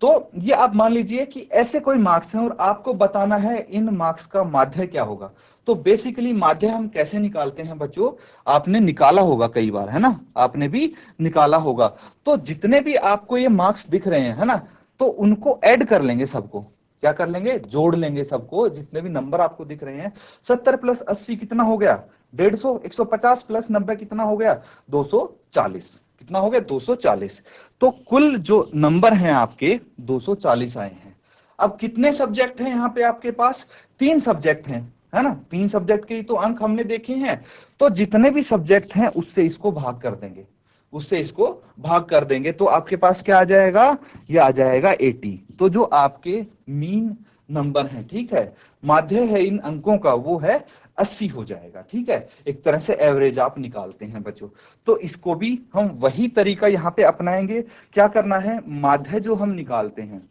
तो ये आप मान लीजिए कि ऐसे कोई मार्क्स हैं और आपको बताना है इन मार्क्स का माध्य क्या होगा। तो बेसिकली माध्य हम कैसे निकालते हैं बच्चों? आपने निकाला होगा कई बार, है ना? आपने भी निकाला होगा। तो जितने भी आपको ये मार्क्स दिख रहे हैं, है ना, तो उनको ऐड कर लेंगे सबको। क्या कर लेंगे? जोड़ लेंगे सबको, जितने भी नंबर आपको दिख रहे हैं। 70 प्लस 80 कितना हो गया? 150। 150 प्लस 90 कितना हो गया? 240। कितना हो गया? 240। तो कुल जो नंबर हैं आपके 240 आए हैं। अब कितने सब्जेक्ट हैं यहाँ पे आपके पास? 3 सब्जेक्ट हैं, है ना? 3 सब्जेक्ट के तो अंक हमने देखे हैं। तो जितने भी सब्जेक्ट हैं उससे इसको भाग कर देंगे, उससे इसको भाग कर देंगे। तो आपके पास क्या आ जाएगा? ये आ जाएगा 80। तो जो आपके मीन नंबर है, ठीक है, माध्य है इन अंकों का, वो है 80 हो जाएगा, ठीक है? एक तरह से एवरेज आप निकालते हैं बच्चों। तो इसको भी हम वही तरीका यहाँ पे अपनाएंगे। क्या करना है? माध्य जो हम निकालते हैं,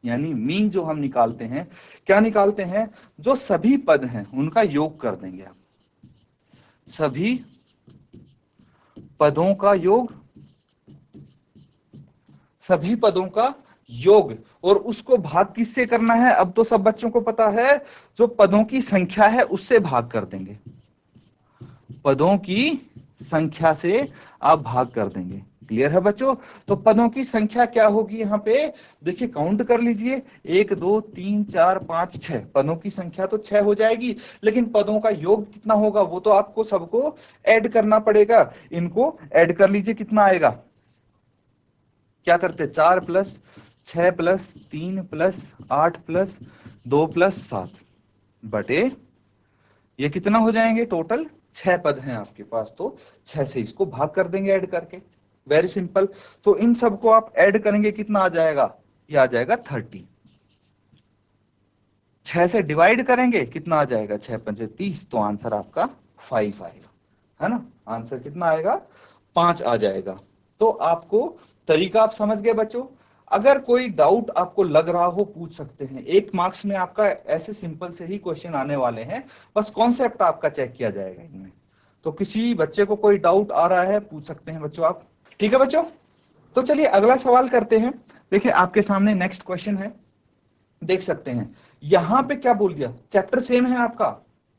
यानी मीन जो हम निकालते हैं, क्या निकालते हैं? जो सभी पद हैं उनका योग कर देंगे आप, सभी पदों का योग, सभी पदों का योग। और उसको भाग किससे करना है? अब तो सब बच्चों को पता है, जो पदों की संख्या है उससे भाग कर देंगे, पदों की संख्या से आप भाग कर देंगे। क्लियर है बच्चों? तो पदों की संख्या क्या होगी यहाँ पे? देखिए काउंट कर लीजिए, 1 2 3 4 5 6, पदों की संख्या तो 6 हो जाएगी, लेकिन पदों का योग कितना होगा वो तो आपको सबको ऐड करना पड़ेगा। इनको ऐड कर लीजिए, कितना आएगा? क्या करते? 4 plus 6 plus 3 plus 8 plus 2 plus 7 बटे, ये कितना हो जाएंगे? टोटल 6 पद हैं आपके पास, तो 6 से इसको भाग कर देंगे ऐड करके। Very simple. तो इन सबको आप ऐड करेंगे, कितना आ जाएगा? ये आ जाएगा 30। 6 से डिवाइड करेंगे, कितना आ जाएगा? 6 पंचे 30, तो आंसर आपका 5 आएगा, है ना? आंसर कितना आएगा? 5 आ जाएगा। तो आपको तरीका आप समझ गए बच्चों। अगर कोई डाउट आपको लग रहा हो पूछ सकते हैं। 1 मार्क्स में आपका ऐसे सिंपल से ही क्वेश्चन आने वाले हैं, बस कॉन्सेप्ट आपका चेक किया जाएगा इनमें। तो किसी बच्चे को कोई डाउट आ रहा है पूछ सकते हैं बच्चों आप, ठीक है बच्चों? तो चलिए अगला सवाल करते हैं। देखिए आपके सामने नेक्स्ट क्वेश्चन है, देख सकते हैं यहां पे क्या बोल दिया। चैप्टर सेम है आपका,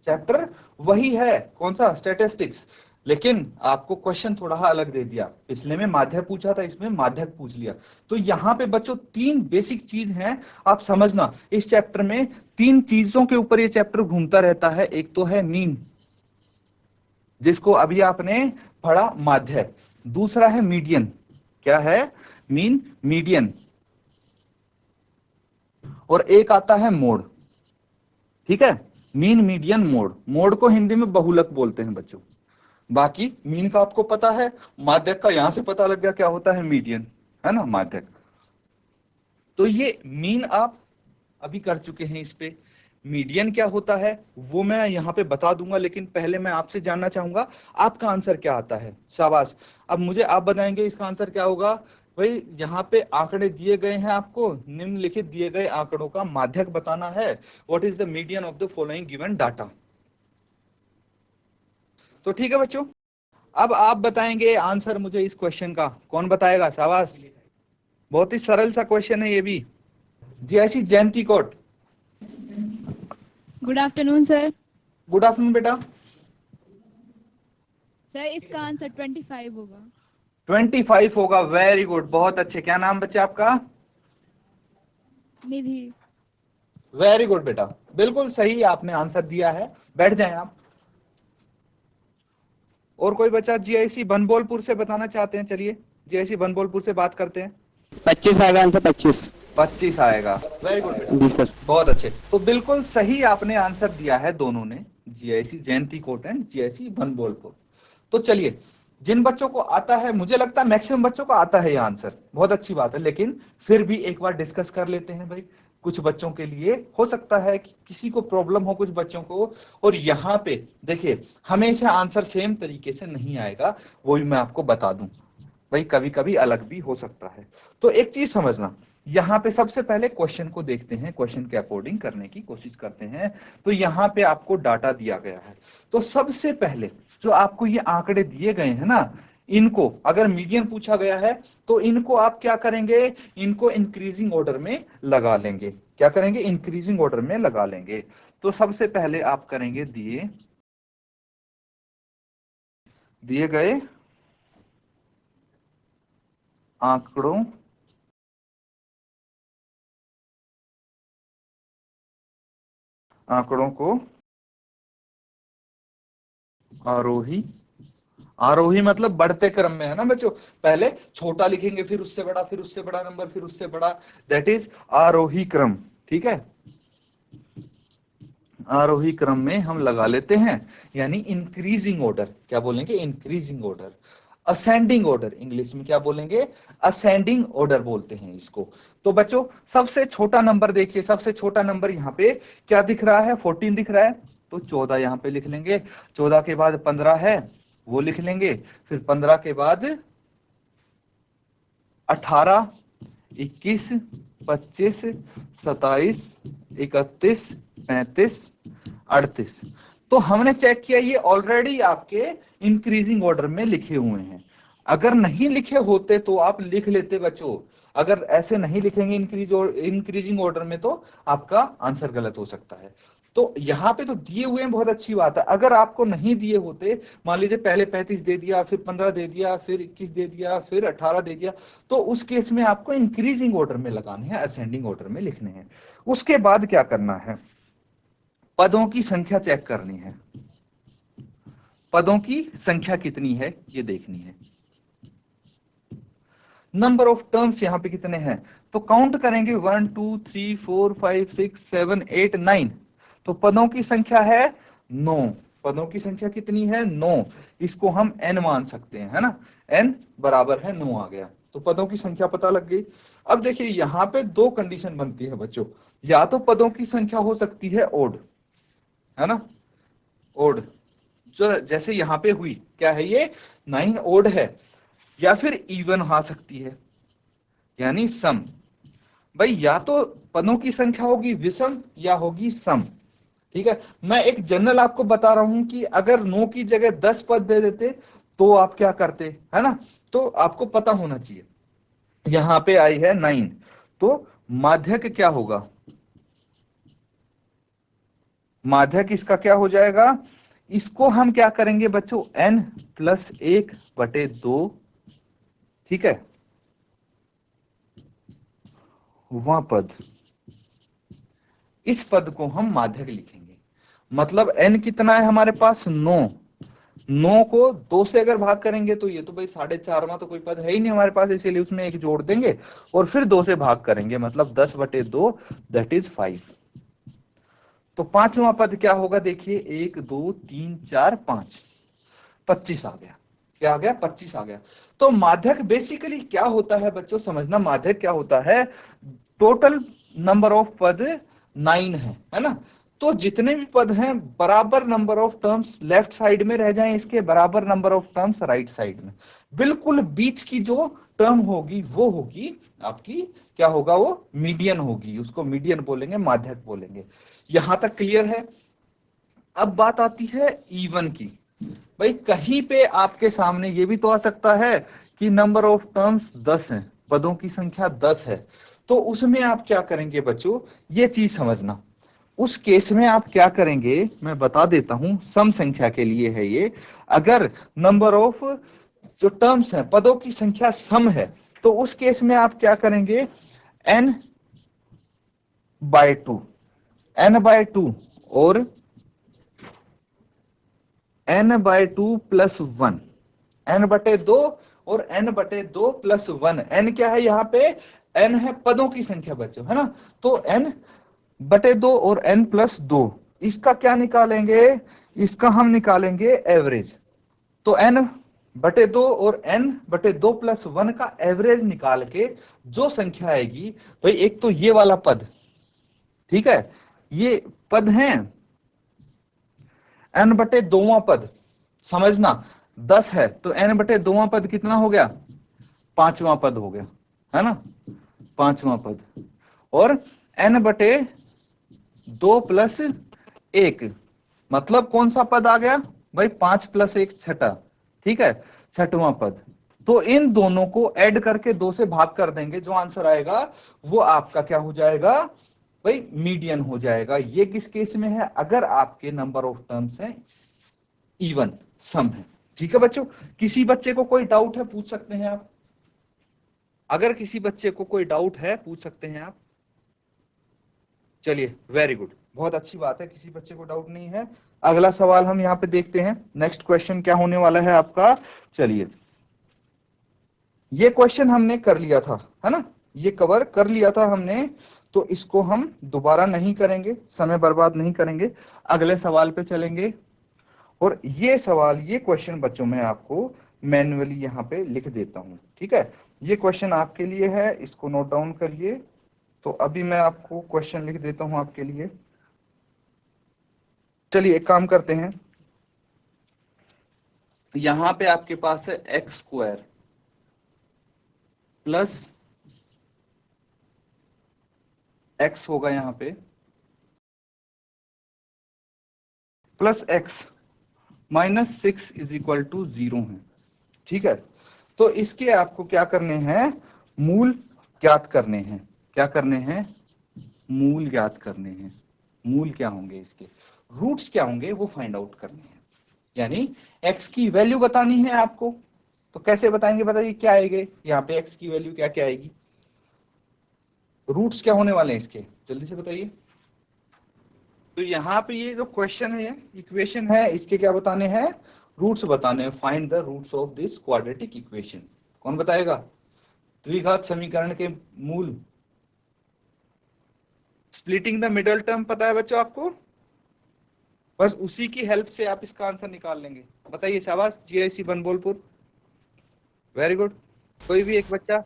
चैप्टर वही है, कौन सा? स्टैटिस्टिक्स। लेकिन आपको क्वेश्चन थोड़ा अलग दे दिया। पिछले में माध्यक पूछा था, इसमें माध्यक पूछ लिया। तो यहाँ पे बच्चों 3 बेसिक चीज हैं, आप समझना। इस चैप्टर में 3 चीजों के ऊपर ये चैप्टर घूमता रहता है। एक तो है मीन, जिसको अभी आपने पढ़ा, माध्यक। दूसरा है मीडियन। क्या है? Mean, median. और एक आता है मोड। ठीक है, मीन, मीडियन, मोड। मोड को हिंदी में बहुलक बोलते हैं बच्चों। बाकी मीन का आपको पता है, माध्यक का यहां से पता लग गया क्या होता है, मीडियन, है ना, माध्यक। तो ये मीन आप अभी कर चुके हैं। इस पे मीडियन क्या होता है वो मैं यहाँ पे बता दूंगा, लेकिन पहले मैं आपसे जानना चाहूंगा आपका आंसर क्या आता है। शाबाश। अब मुझे आप बताएंगे इसका आंसर क्या होगा। भाई यहाँ पे आंकड़े दिए गए हैं, आपको निम्नलिखित दिए गए आंकड़ों का माध्यक बताना है। What is the median of the following given data. तो ठीक है बच्चों, अब आप बताएंगे आंसर मुझे इस क्वेश्चन का। कौन बताएगा? शाबाश। बहुत ही सरल सा क्वेश्चन है ये भी। GIC Jayanti Kot. Good afternoon sir. Good afternoon बेटा। सर इसका आंसर 25 होगा। 25 होगा, वेरी गुड, बहुत अच्छे। क्या नाम बच्चे आपका? निधि। वेरी गुड बेटा, बिल्कुल सही आपने आंसर दिया है। बैठ जाएं आप। और कोई बच्चा जीआईसी बनबोलपुर से बताना चाहते हैं? चलिए जीआईसी बनबोलपुर से बात करते हैं। 25 आएगा आंसर, 25। 25 आएगा, वेरी गुड बेटा। जी सर। बहुत अच्छे। तो बिल्कुल सही आपने आंसर दिया है दोनों ने, GIC Jayanti Kot and GIC Banbolpur. तो चलिए, जिन बच्चों को आता है, मुझे लगता है मैक्सिमम बच्चों को आता है ये आंसर, बहुत अच्छी बात है। लेकिन फिर भी एक बार डिस्कस कर लेते हैं भाई। कुछ बच्चों के लिए हो सकता है कि किसी को प्रॉब्लम हो, कुछ बच्चों को। और यहाँ पे देखिए, हमेशा आंसर सेम तरीके से नहीं आएगा, वो भी मैं आपको बता दूं भाई, कभी कभी अलग भी हो सकता है। तो एक चीज समझना, यहाँ पे सबसे पहले क्वेश्चन को देखते हैं, क्वेश्चन के अकॉर्डिंग करने की कोशिश करते हैं। तो यहाँ पे आपको डाटा दिया गया है। तो सबसे पहले जो आपको ये आंकड़े दिए गए हैं ना, इनको अगर मीडियन पूछा गया है तो इनको आप क्या करेंगे, इनको इंक्रीजिंग ऑर्डर में लगा लेंगे। क्या करेंगे? इंक्रीजिंग ऑर्डर में लगा लेंगे। तो सबसे पहले आप करेंगे दिए गए आंकड़ों को आरोही मतलब बढ़ते क्रम में, है ना बच्चों। पहले छोटा लिखेंगे, फिर उससे बड़ा, फिर उससे बड़ा नंबर, फिर उससे बड़ा, दैट इज आरोही क्रम। ठीक है, आरोही क्रम में हम लगा लेते हैं, यानी इंक्रीजिंग ऑर्डर। क्या बोलेंगे? Increasing order. Ascending order English में क्या बोलेंगे? असेंडिंग ऑर्डर बोलते हैं इसको। तो बच्चों सबसे छोटा नंबर देखिए, सबसे छोटा नंबर यहाँ पे क्या दिख रहा है? 14 दिख रहा है। तो 14 यहाँ पे लिख लेंगे। 14 के बाद 15 है, वो लिख लेंगे। फिर 15 के बाद 18, 21, 25, 27, 31, 35, 38। तो हमने चेक किया ये ऑलरेडी आपके इंक्रीजिंग ऑर्डर में लिखे हुए हैं। अगर नहीं लिखे होते तो आप लिख लेते बच्चों। अगर ऐसे नहीं लिखेंगे इंक्रीजिंग ऑर्डर में तो आपका आंसर गलत हो सकता है। तो यहाँ पे तो दिए हुए हैं, बहुत अच्छी बात है। अगर आपको नहीं दिए होते, मान लीजिए पहले 35 दे दिया, फिर 15 दे दिया, फिर 21 दे दिया, फिर 18 दे दिया, तो उस केस में आपको इंक्रीजिंग ऑर्डर में लगाने हैं, असेंडिंग ऑर्डर में लिखने हैं। उसके बाद क्या करना है? पदों की संख्या चेक करनी है। पदों की संख्या कितनी है ये देखनी है। नंबर ऑफ टर्म्स यहाँ पे कितने हैं? तो काउंट करेंगे 1 2 3 4 5 6 7 8 9। तो पदों की संख्या है 9। पदों की संख्या कितनी है? 9। इसको हम n मान सकते हैं, है ना। n बराबर है 9 आ गया। तो पदों की संख्या पता लग गई। अब देखिए यहाँ पे 2 कंडीशन बनती है बच्चों। या तो पदों की संख्या हो सकती है ओड, है ना, ओड, जो जैसे यहाँ पे हुई, क्या है ये? 9 ओड है। या फिर इवन आ सकती है, यानी सम। भाई या तो पदों की संख्या होगी विषम या होगी सम। ठीक है, मैं एक जनरल आपको बता रहा हूं कि अगर 9 की जगह 10 पद दे देते तो आप क्या करते, है ना। तो आपको पता होना चाहिए। यहां पे आई है 9, तो माध्यक क्या होगा? माध्यक इसका क्या हो जाएगा? इसको हम क्या करेंगे बच्चों, n प्लस 1/2, ठीक है, वह पद, इस पद को हम माध्यक लिखेंगे। मतलब n कितना है हमारे पास, 9 को 2 से अगर भाग करेंगे तो ये तो भाई 4.5 में तो कोई पद है ही नहीं हमारे पास, इसीलिए उसमें 1 जोड़ देंगे और फिर 2 से भाग करेंगे, मतलब 10/2 दैट इज 5। तो 5वां पद क्या होगा, देखिए 1 2 3 4 5, 25 आ गया। क्या आ गया, 25 आ गया। तो माध्यक बेसिकली क्या होता है बच्चों, समझना, माध्यक क्या होता है, टोटल नंबर ऑफ पद 9 है ना। तो जितने भी पद हैं बराबर number of terms left side में रह जाएं, इसके बराबर number of terms right side में। बिल्कुल बीच की जो टर्म होगी वो होगी आपकी, क्या होगा, वो मीडियन होगी, उसको मीडियन बोलेंगे, माध्यक बोलेंगे। यहां तक क्लियर है। अब बात आती है इवन की। भाई कहीं पे आपके सामने ये भी तो आ सकता है कि नंबर ऑफ टर्म्स 10 हैं, पदों की संख्या 10 है, तो उसमें आप क्या करेंगे बच्चों, ये चीज समझना। उस केस में आप क्या करेंगे मैं बता देता हूं, सम संख्या के लिए है ये। अगर नंबर ऑफ जो टर्म्स हैं, पदों की संख्या सम है, तो उस केस में आप क्या करेंगे, n/2 और n/2 प्लस 1, n/2 और n/2 प्लस 1। n क्या है यहाँ पे, n है पदों की संख्या बच्चों, है ना। तो n/2 और n प्लस 2, इसका क्या निकालेंगे, इसका हम निकालेंगे एवरेज। तो n/2 और n/2 प्लस 1 का एवरेज निकाल के जो संख्या आएगी, भाई एक तो ये वाला पद, ठीक है, ये पद हैं n/2वां पद, समझना 10 है तो n/2वां पद कितना हो गया, 5वां पद हो गया, है ना, 5वां पद। और n/2 प्लस 1 मतलब कौन सा पद आ गया भाई, 5 प्लस 1 6, ठीक है, 6वां पद। तो इन दोनों को ऐड करके 2 से भाग कर देंगे, जो आंसर आएगा वो आपका क्या हो जाएगा भाई, मीडियन हो जाएगा। ये किस केस में है, अगर आपके नंबर ऑफ टर्म्स हैं इवन, सम है। ठीक है बच्चों, किसी बच्चे को कोई डाउट है पूछ सकते हैं आप, अगर किसी बच्चे को कोई डाउट है पूछ सकते हैं आप। चलिए वेरी गुड, बहुत अच्छी बात है, किसी बच्चे को डाउट नहीं है। अगला सवाल हम यहाँ पे देखते हैं, नेक्स्ट क्वेश्चन क्या होने वाला है आपका। चलिए, ये क्वेश्चन हमने कर लिया था, है ना, ये कवर कर लिया था हमने, तो इसको हम दोबारा नहीं करेंगे, समय बर्बाद नहीं करेंगे, अगले सवाल पे चलेंगे। और ये सवाल, ये क्वेश्चन बच्चों मैं आपको मैन्युअली यहाँ पे लिख देता हूँ, ठीक है। ये क्वेश्चन आपके लिए है, इसको नोट डाउन करिए। तो अभी मैं आपको क्वेश्चन लिख देता हूँ आपके लिए। चलिए एक काम करते हैं, यहां पे आपके पास है x² प्लस x होगा यहाँ पे, plus x minus 6 is equal to 0 है, ठीक है। तो इसके आपको क्या करने हैं, मूल ज्ञात करने हैं। क्या करने हैं, मूल ज्ञात करने हैं। मूल क्या होंगे इसके, रूट्स क्या होंगे वो फाइंड आउट करने हैं। यानी x की वैल्यू बतानी है आपको, तो कैसे बताएंगे, बताइए क्या आएगी यहाँ पे, x की वैल्यू क्या क्या आएगी, रूट्स क्या होने वाले हैं इसके, जल्दी से बताइए। तो यहाँ पे ये जो क्वेश्चन है, इक्वेशन है, इसके क्या बताने हैं, रूट्स बताने हैं। Find the roots of this quadratic equation. कौन बताएगा, द्विघात समीकरण के मूल। स्प्लिटिंग द मिडल टर्म पता है बच्चों आपको, बस उसी की हेल्प से आप इसका आंसर निकाल लेंगे। बताइए, शाबाश, GIC बनबोलपुर, वेरी गुड। कोई भी एक बच्चा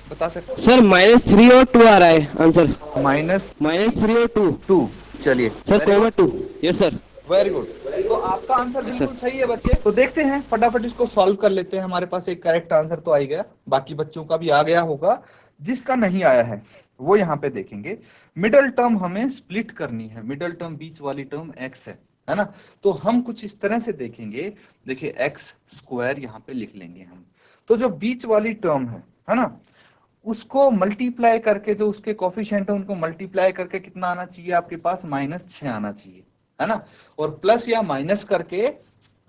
बता सकते, सर -3 और 2 आ रहा है आंसर, -3 और 2। चलिए sir, comma 2, yes sir, very good. तो आपका आंसर बिल्कुल सही है बच्चे। तो देखते हैं, फटाफट इसको सॉल्व कर लेते हैं। हमारे पास एक करेक्ट आंसर तो आ ही गया, बाकी बच्चों का भी आ गया होगा। जिसका नहीं आया है वो यहाँ पे देखेंगे। मिडल टर्म हमें स्प्लिट करनी है, मिडल टर्म बीच वाली टर्म x है ना। तो हम कुछ इस तरह से देखेंगे, देखिए x² यहाँ पे लिख लेंगे हम। तो जो बीच वाली टर्म है ना, उसको मल्टीप्लाई करके, जो उसके कोफिशिएंट है उनको मल्टीप्लाई करके कितना आना चाहिए आपके पास, -6 आना चाहिए, है ना, और प्लस या माइनस करके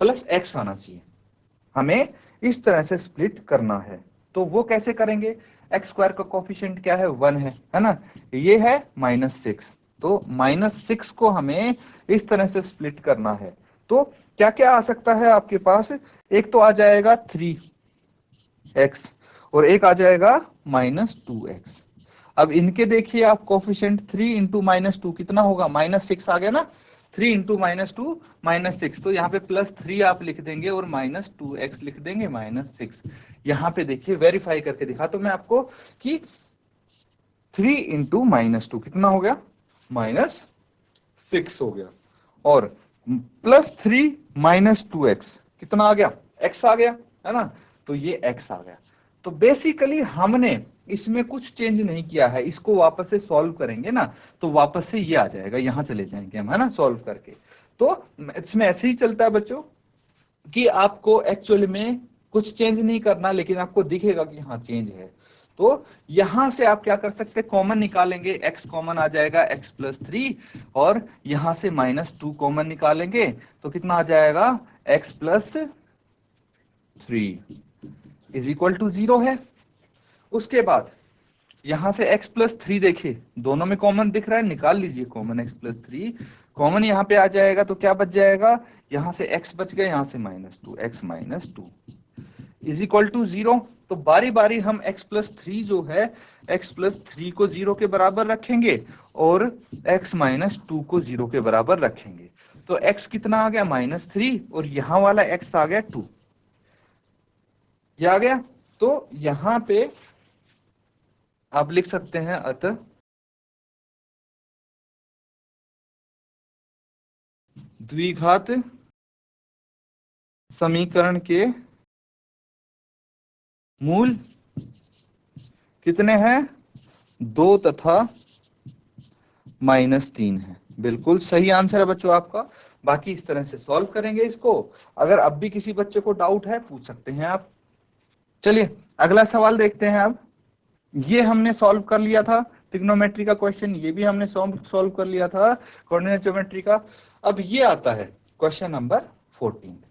प्लस x आना चाहिए। हमें इस तरह से स्प्लिट करना है। तो वो कैसे करेंगे, एक्स स्क्वायर का कोफिशिएंट क्या है, 1 है ना, ये है -6, तो -6 को हमें इस तरह से स्प्लिट करना है। तो क्या क्या आ सकता है आपके पास, एक तो आ जाएगा 3x और एक आ जाएगा -2x। अब इनके देखिए आप कोफिशिएंट 3 इंटू -2 कितना होगा, -6 आ गया ना, 3 इंटू -2 -6, तो यहाँ पे +3 आप लिख देंगे और -2x लिख देंगे -6। यहाँ पे देखिए वेरीफाई करके दिखा तो मैं आपको कि 3 इंटू -2 कितना हो गया, -6 हो गया, और +3 -2x कितना आ गया, x आ गया, है ना, तो ये x आ गया। तो बेसिकली हमने इसमें कुछ चेंज नहीं किया है, इसको वापस से सॉल्व करेंगे ना तो वापस से ये आ जाएगा, यहां चले जाएंगे हम, है ना, सॉल्व करके। तो इसमें ऐसे ही चलता है बच्चों कि आपको एक्चुअली में कुछ चेंज नहीं करना, लेकिन आपको दिखेगा कि हाँ चेंज है। तो यहां से आप क्या कर सकते हैं, कॉमन निकालेंगे, x कॉमन आ जाएगा, x +3, और यहां से -2 कॉमन निकालेंगे तो कितना आ जाएगा, x +3 इज इक्वल टू 0 है। उसके बाद यहां से x +3 देखिए दोनों में कॉमन दिख रहा है, निकाल लीजिए कॉमन, x +3 कॉमन यहाँ पे आ जाएगा तो क्या बच जाएगा, यहां से x बच गया, यहां से -2, x -2 इज इक्वल टू 0। तो बारी बारी हम x +3 जो है, x +3 को 0 के बराबर रखेंगे और x -2 को 0 के बराबर रखेंगे। तो x कितना आ गया, -3, और यहाँ वाला x आ गया 2, ये आ गया। तो यहाँ पे आप लिख सकते हैं, अतः द्विघात समीकरण के मूल कितने हैं, 2 तथा -3 है। बिल्कुल सही आंसर है बच्चों आपका। बाकी इस तरह से सॉल्व करेंगे इसको। अगर अब भी किसी बच्चे को डाउट है पूछ सकते हैं आप। चलिए अगला सवाल देखते हैं। अब ये हमने सॉल्व कर लिया था ट्रिग्नोमेट्री का क्वेश्चन, ये भी हमने सॉल्व कर लिया था कोऑर्डिनेट ज्योमेट्री का। अब ये आता है क्वेश्चन नंबर 14।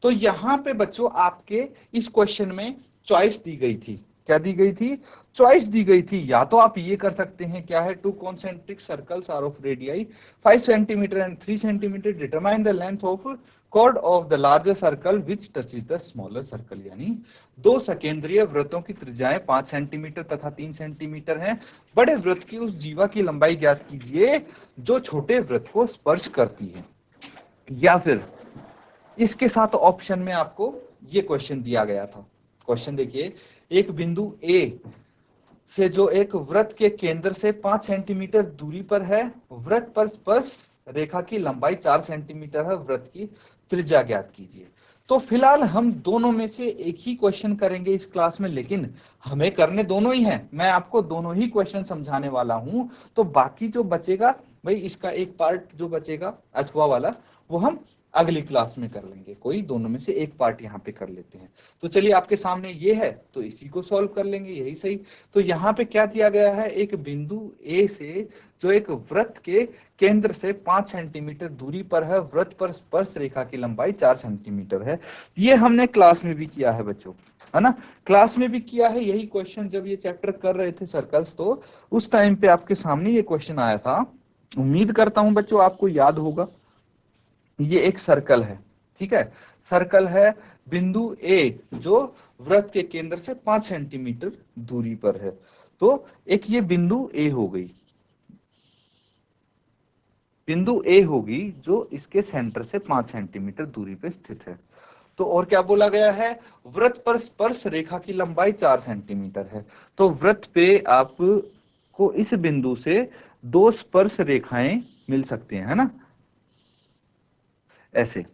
तो यहाँ पे बच्चों आपके इस क्वेश्चन में चॉइस दी गई थी, क्या दी गई थी, चॉइस दी गई थी। या तो आप ये कर सकते हैं, क्या है, 2 concentric circles are of radii 5 centimetre and 3 centimetre, determine the length of chord of the larger circle which touches the smaller circle. यानी 2 सकेंद्रीय वृत्तों की त्रिज्याएं 5 सेंटीमीटर तथा 3 सेंटीमीटर हैं। बड़े वृत्त की उस जीवा की लंबाई ज्ञात कीजिए जो छोटे वृत्त को स्पर्श करती है। या फिर इसके साथ ऑप्शन में आपको ये क्वेश्चन दिया गया था। क्वेश्चन देखिए, एक बिंदु A से जो एक वृत्त के केंद्र से 5 सेंटीमीटर दूरी पर है, वृत्त पर स्पर्श रेखा की लंबाई 4 सेंटीमीटर है, वृत्त की त्रिज्या ज्ञात कीजिए। तो फिलहाल हम दोनों में से एक ही क्वेश्चन करेंगे इस क्लास में, लेकिन हमें करने दोनों ही हैं। मैं आपको दोनों ही क्वेश्चन समझाने वाला हूं। तो बाकी जो बचेगा भाई, इसका एक पार्ट जो बचेगा अथवा वाला, वो हम अगली क्लास में कर लेंगे। कोई दोनों में से एक पार्ट यहाँ पे कर लेते हैं। तो चलिए आपके सामने ये है तो इसी को सॉल्व कर लेंगे, यही सही। तो यहाँ पे क्या दिया गया है, एक बिंदु A से जो एक वृत्त के केंद्र से 5 सेंटीमीटर दूरी पर है, वृत्त पर स्पर्श रेखा की लंबाई 4 सेंटीमीटर है। ये हमने क्लास में भी किया है बच्चों, है ना, क्लास में भी किया है यही क्वेश्चन। जब ये चैप्टर कर रहे थे सर्कल्स, तो उस टाइम पे आपके सामने ये क्वेश्चन आया था। उम्मीद करता हूं बच्चों आपको याद होगा। ये एक सर्कल है, ठीक है, सर्कल है, बिंदु A जो वृत्त के केंद्र से 5 सेंटीमीटर दूरी पर है। तो एक ये बिंदु A हो गई, बिंदु A होगी जो इसके सेंटर से 5 सेंटीमीटर दूरी पे स्थित है। तो और क्या बोला गया है, वृत्त पर स्पर्श रेखा की लंबाई 4 सेंटीमीटर है। तो वृत्त पे आपको इस बिंदु से 2 स्पर्श रेखाएं मिल सकती हैं, है ना, ऐसे।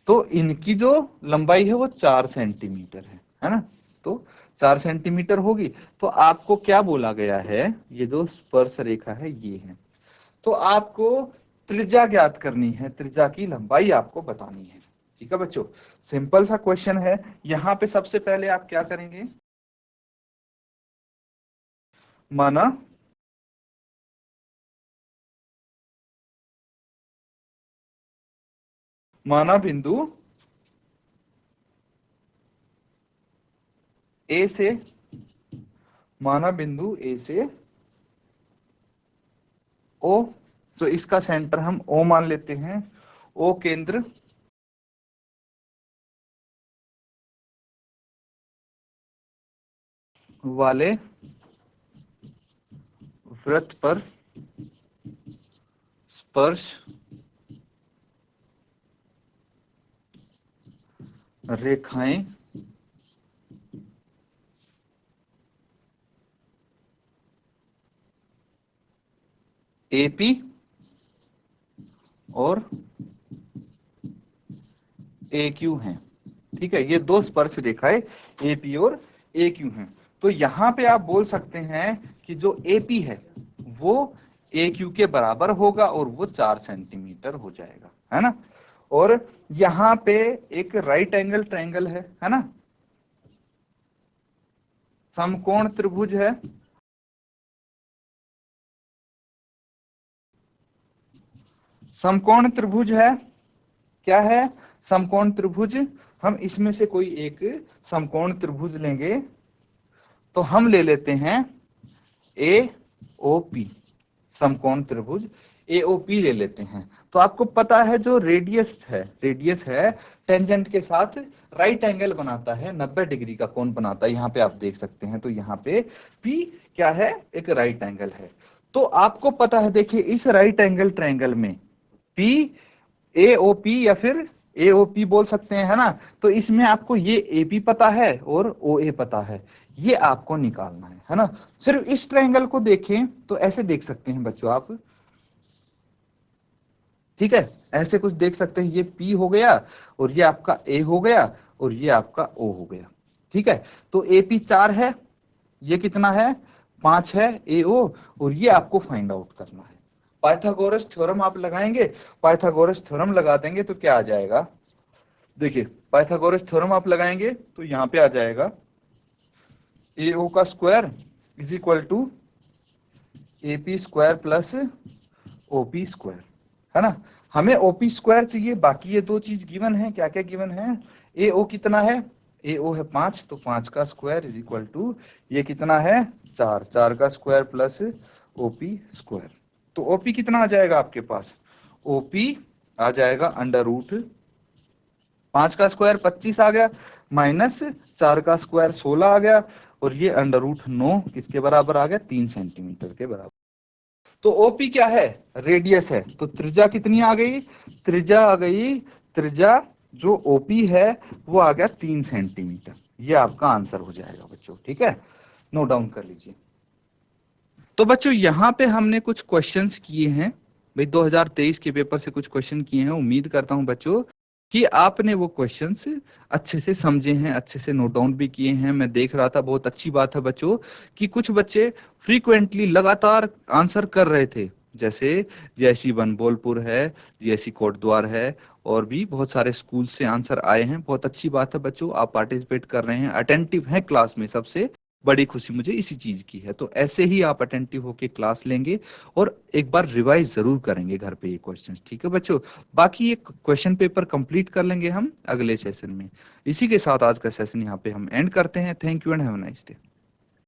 तो इनकी जो लंबाई है वो 4 सेंटीमीटर है ना। तो 4 सेंटीमीटर होगी। तो आपको क्या बोला गया है, ये जो स्पर्श रेखा है ये है। तो आपको त्रिज्या ज्ञात करनी है, त्रिज्या की लंबाई आपको बतानी है। ठीक है बच्चों, सिंपल सा क्वेश्चन है। यहाँ पे सबसे पहले आप क्या करेंगे, माना माना बिंदु ए से, माना बिंदु ए से ओ, तो इसका सेंटर हम ओ मान लेते हैं। ओ केंद्र वाले वृत्त पर स्पर्श रेखाएं एपी और ए क्यू हैं। ठीक है, ये दो स्पर्श रेखाएं एपी और ए क्यू हैं। तो यहां पे आप बोल सकते हैं कि जो एपी है वो ए क्यू के बराबर होगा और वो 4 सेंटीमीटर हो जाएगा, है ना। और यहां पे एक राइट एंगल ट्रायंगल है ना, समकोण त्रिभुज है, समकोण त्रिभुज है। क्या है? समकोण त्रिभुज। हम इसमें से कोई एक समकोण त्रिभुज लेंगे, तो हम ले लेते हैं AOP, समकोण त्रिभुज AOP ले लेते हैं। तो आपको पता है जो रेडियस है टेंजेंट के साथ राइट एंगल बनाता है, 90 डिग्री का कोण बनाता है। यहाँ पे आप देख सकते हैं, तो यहाँ पे P क्या है? एक राइट एंगल है। तो आपको पता है, देखिए इस राइट एंगल ट्रायंगल में P AOP या फिर AOP बोल सकते हैं, है ना। तो इसमें आपको ये AP पता है और OA पता है, ये आपको निकालना है ना। सिर्फ इस ट्रायंगल को देखें तो ऐसे देख सकते हैं बच्चों आप, ठीक है, ऐसे कुछ देख सकते हैं। ये P हो गया और ये आपका A हो गया और ये आपका O हो गया, ठीक है। तो AP 4 है, ये कितना है? 5 है AO, और ये आपको फाइंड आउट करना है। पाइथागोरस थ्योरम आप लगाएंगे, पाइथागोरस थ्योरम लगा देंगे तो क्या आ जाएगा? देखिए पाइथागोरस थ्योरम आप लगाएंगे तो यहाँ पे आ जाएगा AO का square is equal to AP square plus OP square, है ना। हमें OP स्क्वायर चाहिए, बाकी ये दो चीज गिवन है। क्या क्या गिवन है? AO कितना है? AO है 5, तो 5 का स्क्वायर इज इक्वल टू ये कितना है? 4, 4 का स्क्वायर प्लस OP स्क्वायर। तो OP कितना आ जाएगा आपके पास? OP आ जाएगा अंडर रूट 5 का स्क्वायर 25 आ गया, माइनस 4 का स्क्वायर 16 आ गया, और ये अंडर रूट 9 किसके बराबर आ गया? 3 सेंटीमीटर के बराबर। तो OP क्या है? रेडियस है। तो त्रिज्या कितनी आ गई? त्रिज्या आ गई, त्रिज्या जो OP है वो आ गया 3 सेंटीमीटर। ये आपका आंसर हो जाएगा बच्चों, ठीक है, नोट डाउन कर लीजिए। तो बच्चों यहाँ पे हमने कुछ क्वेश्चंस किए हैं भाई, 2023 के पेपर से कुछ क्वेश्चन किए हैं। उम्मीद करता हूँ बच्चों कि आपने वो क्वेश्चंस अच्छे से समझे हैं, अच्छे से नोट डाउन भी किए हैं। मैं देख रहा था, बहुत अच्छी बात है बच्चों कि कुछ बच्चे फ्रीक्वेंटली लगातार आंसर कर रहे थे, जैसे GIC बनबोलपुर है, GIC कोटद्वार है, और भी बहुत सारे स्कूल से आंसर आए हैं। बहुत अच्छी बात है बच्चों, आप पार्टिसिपेट कर रहे हैं, अटेंटिव हैं क्लास में। सबसे बड़ी खुशी मुझे इसी चीज की है। तो ऐसे ही आप अटेंटिव होके क्लास लेंगे और एक बार रिवाइज जरूर करेंगे घर पे ये क्वेश्चंस, ठीक है बच्चों। बाकी ये क्वेश्चन पेपर कंप्लीट कर लेंगे हम अगले सेशन में। इसी के साथ आज का सेशन यहाँ पे हम एंड करते हैं। Thank you and have a nice day.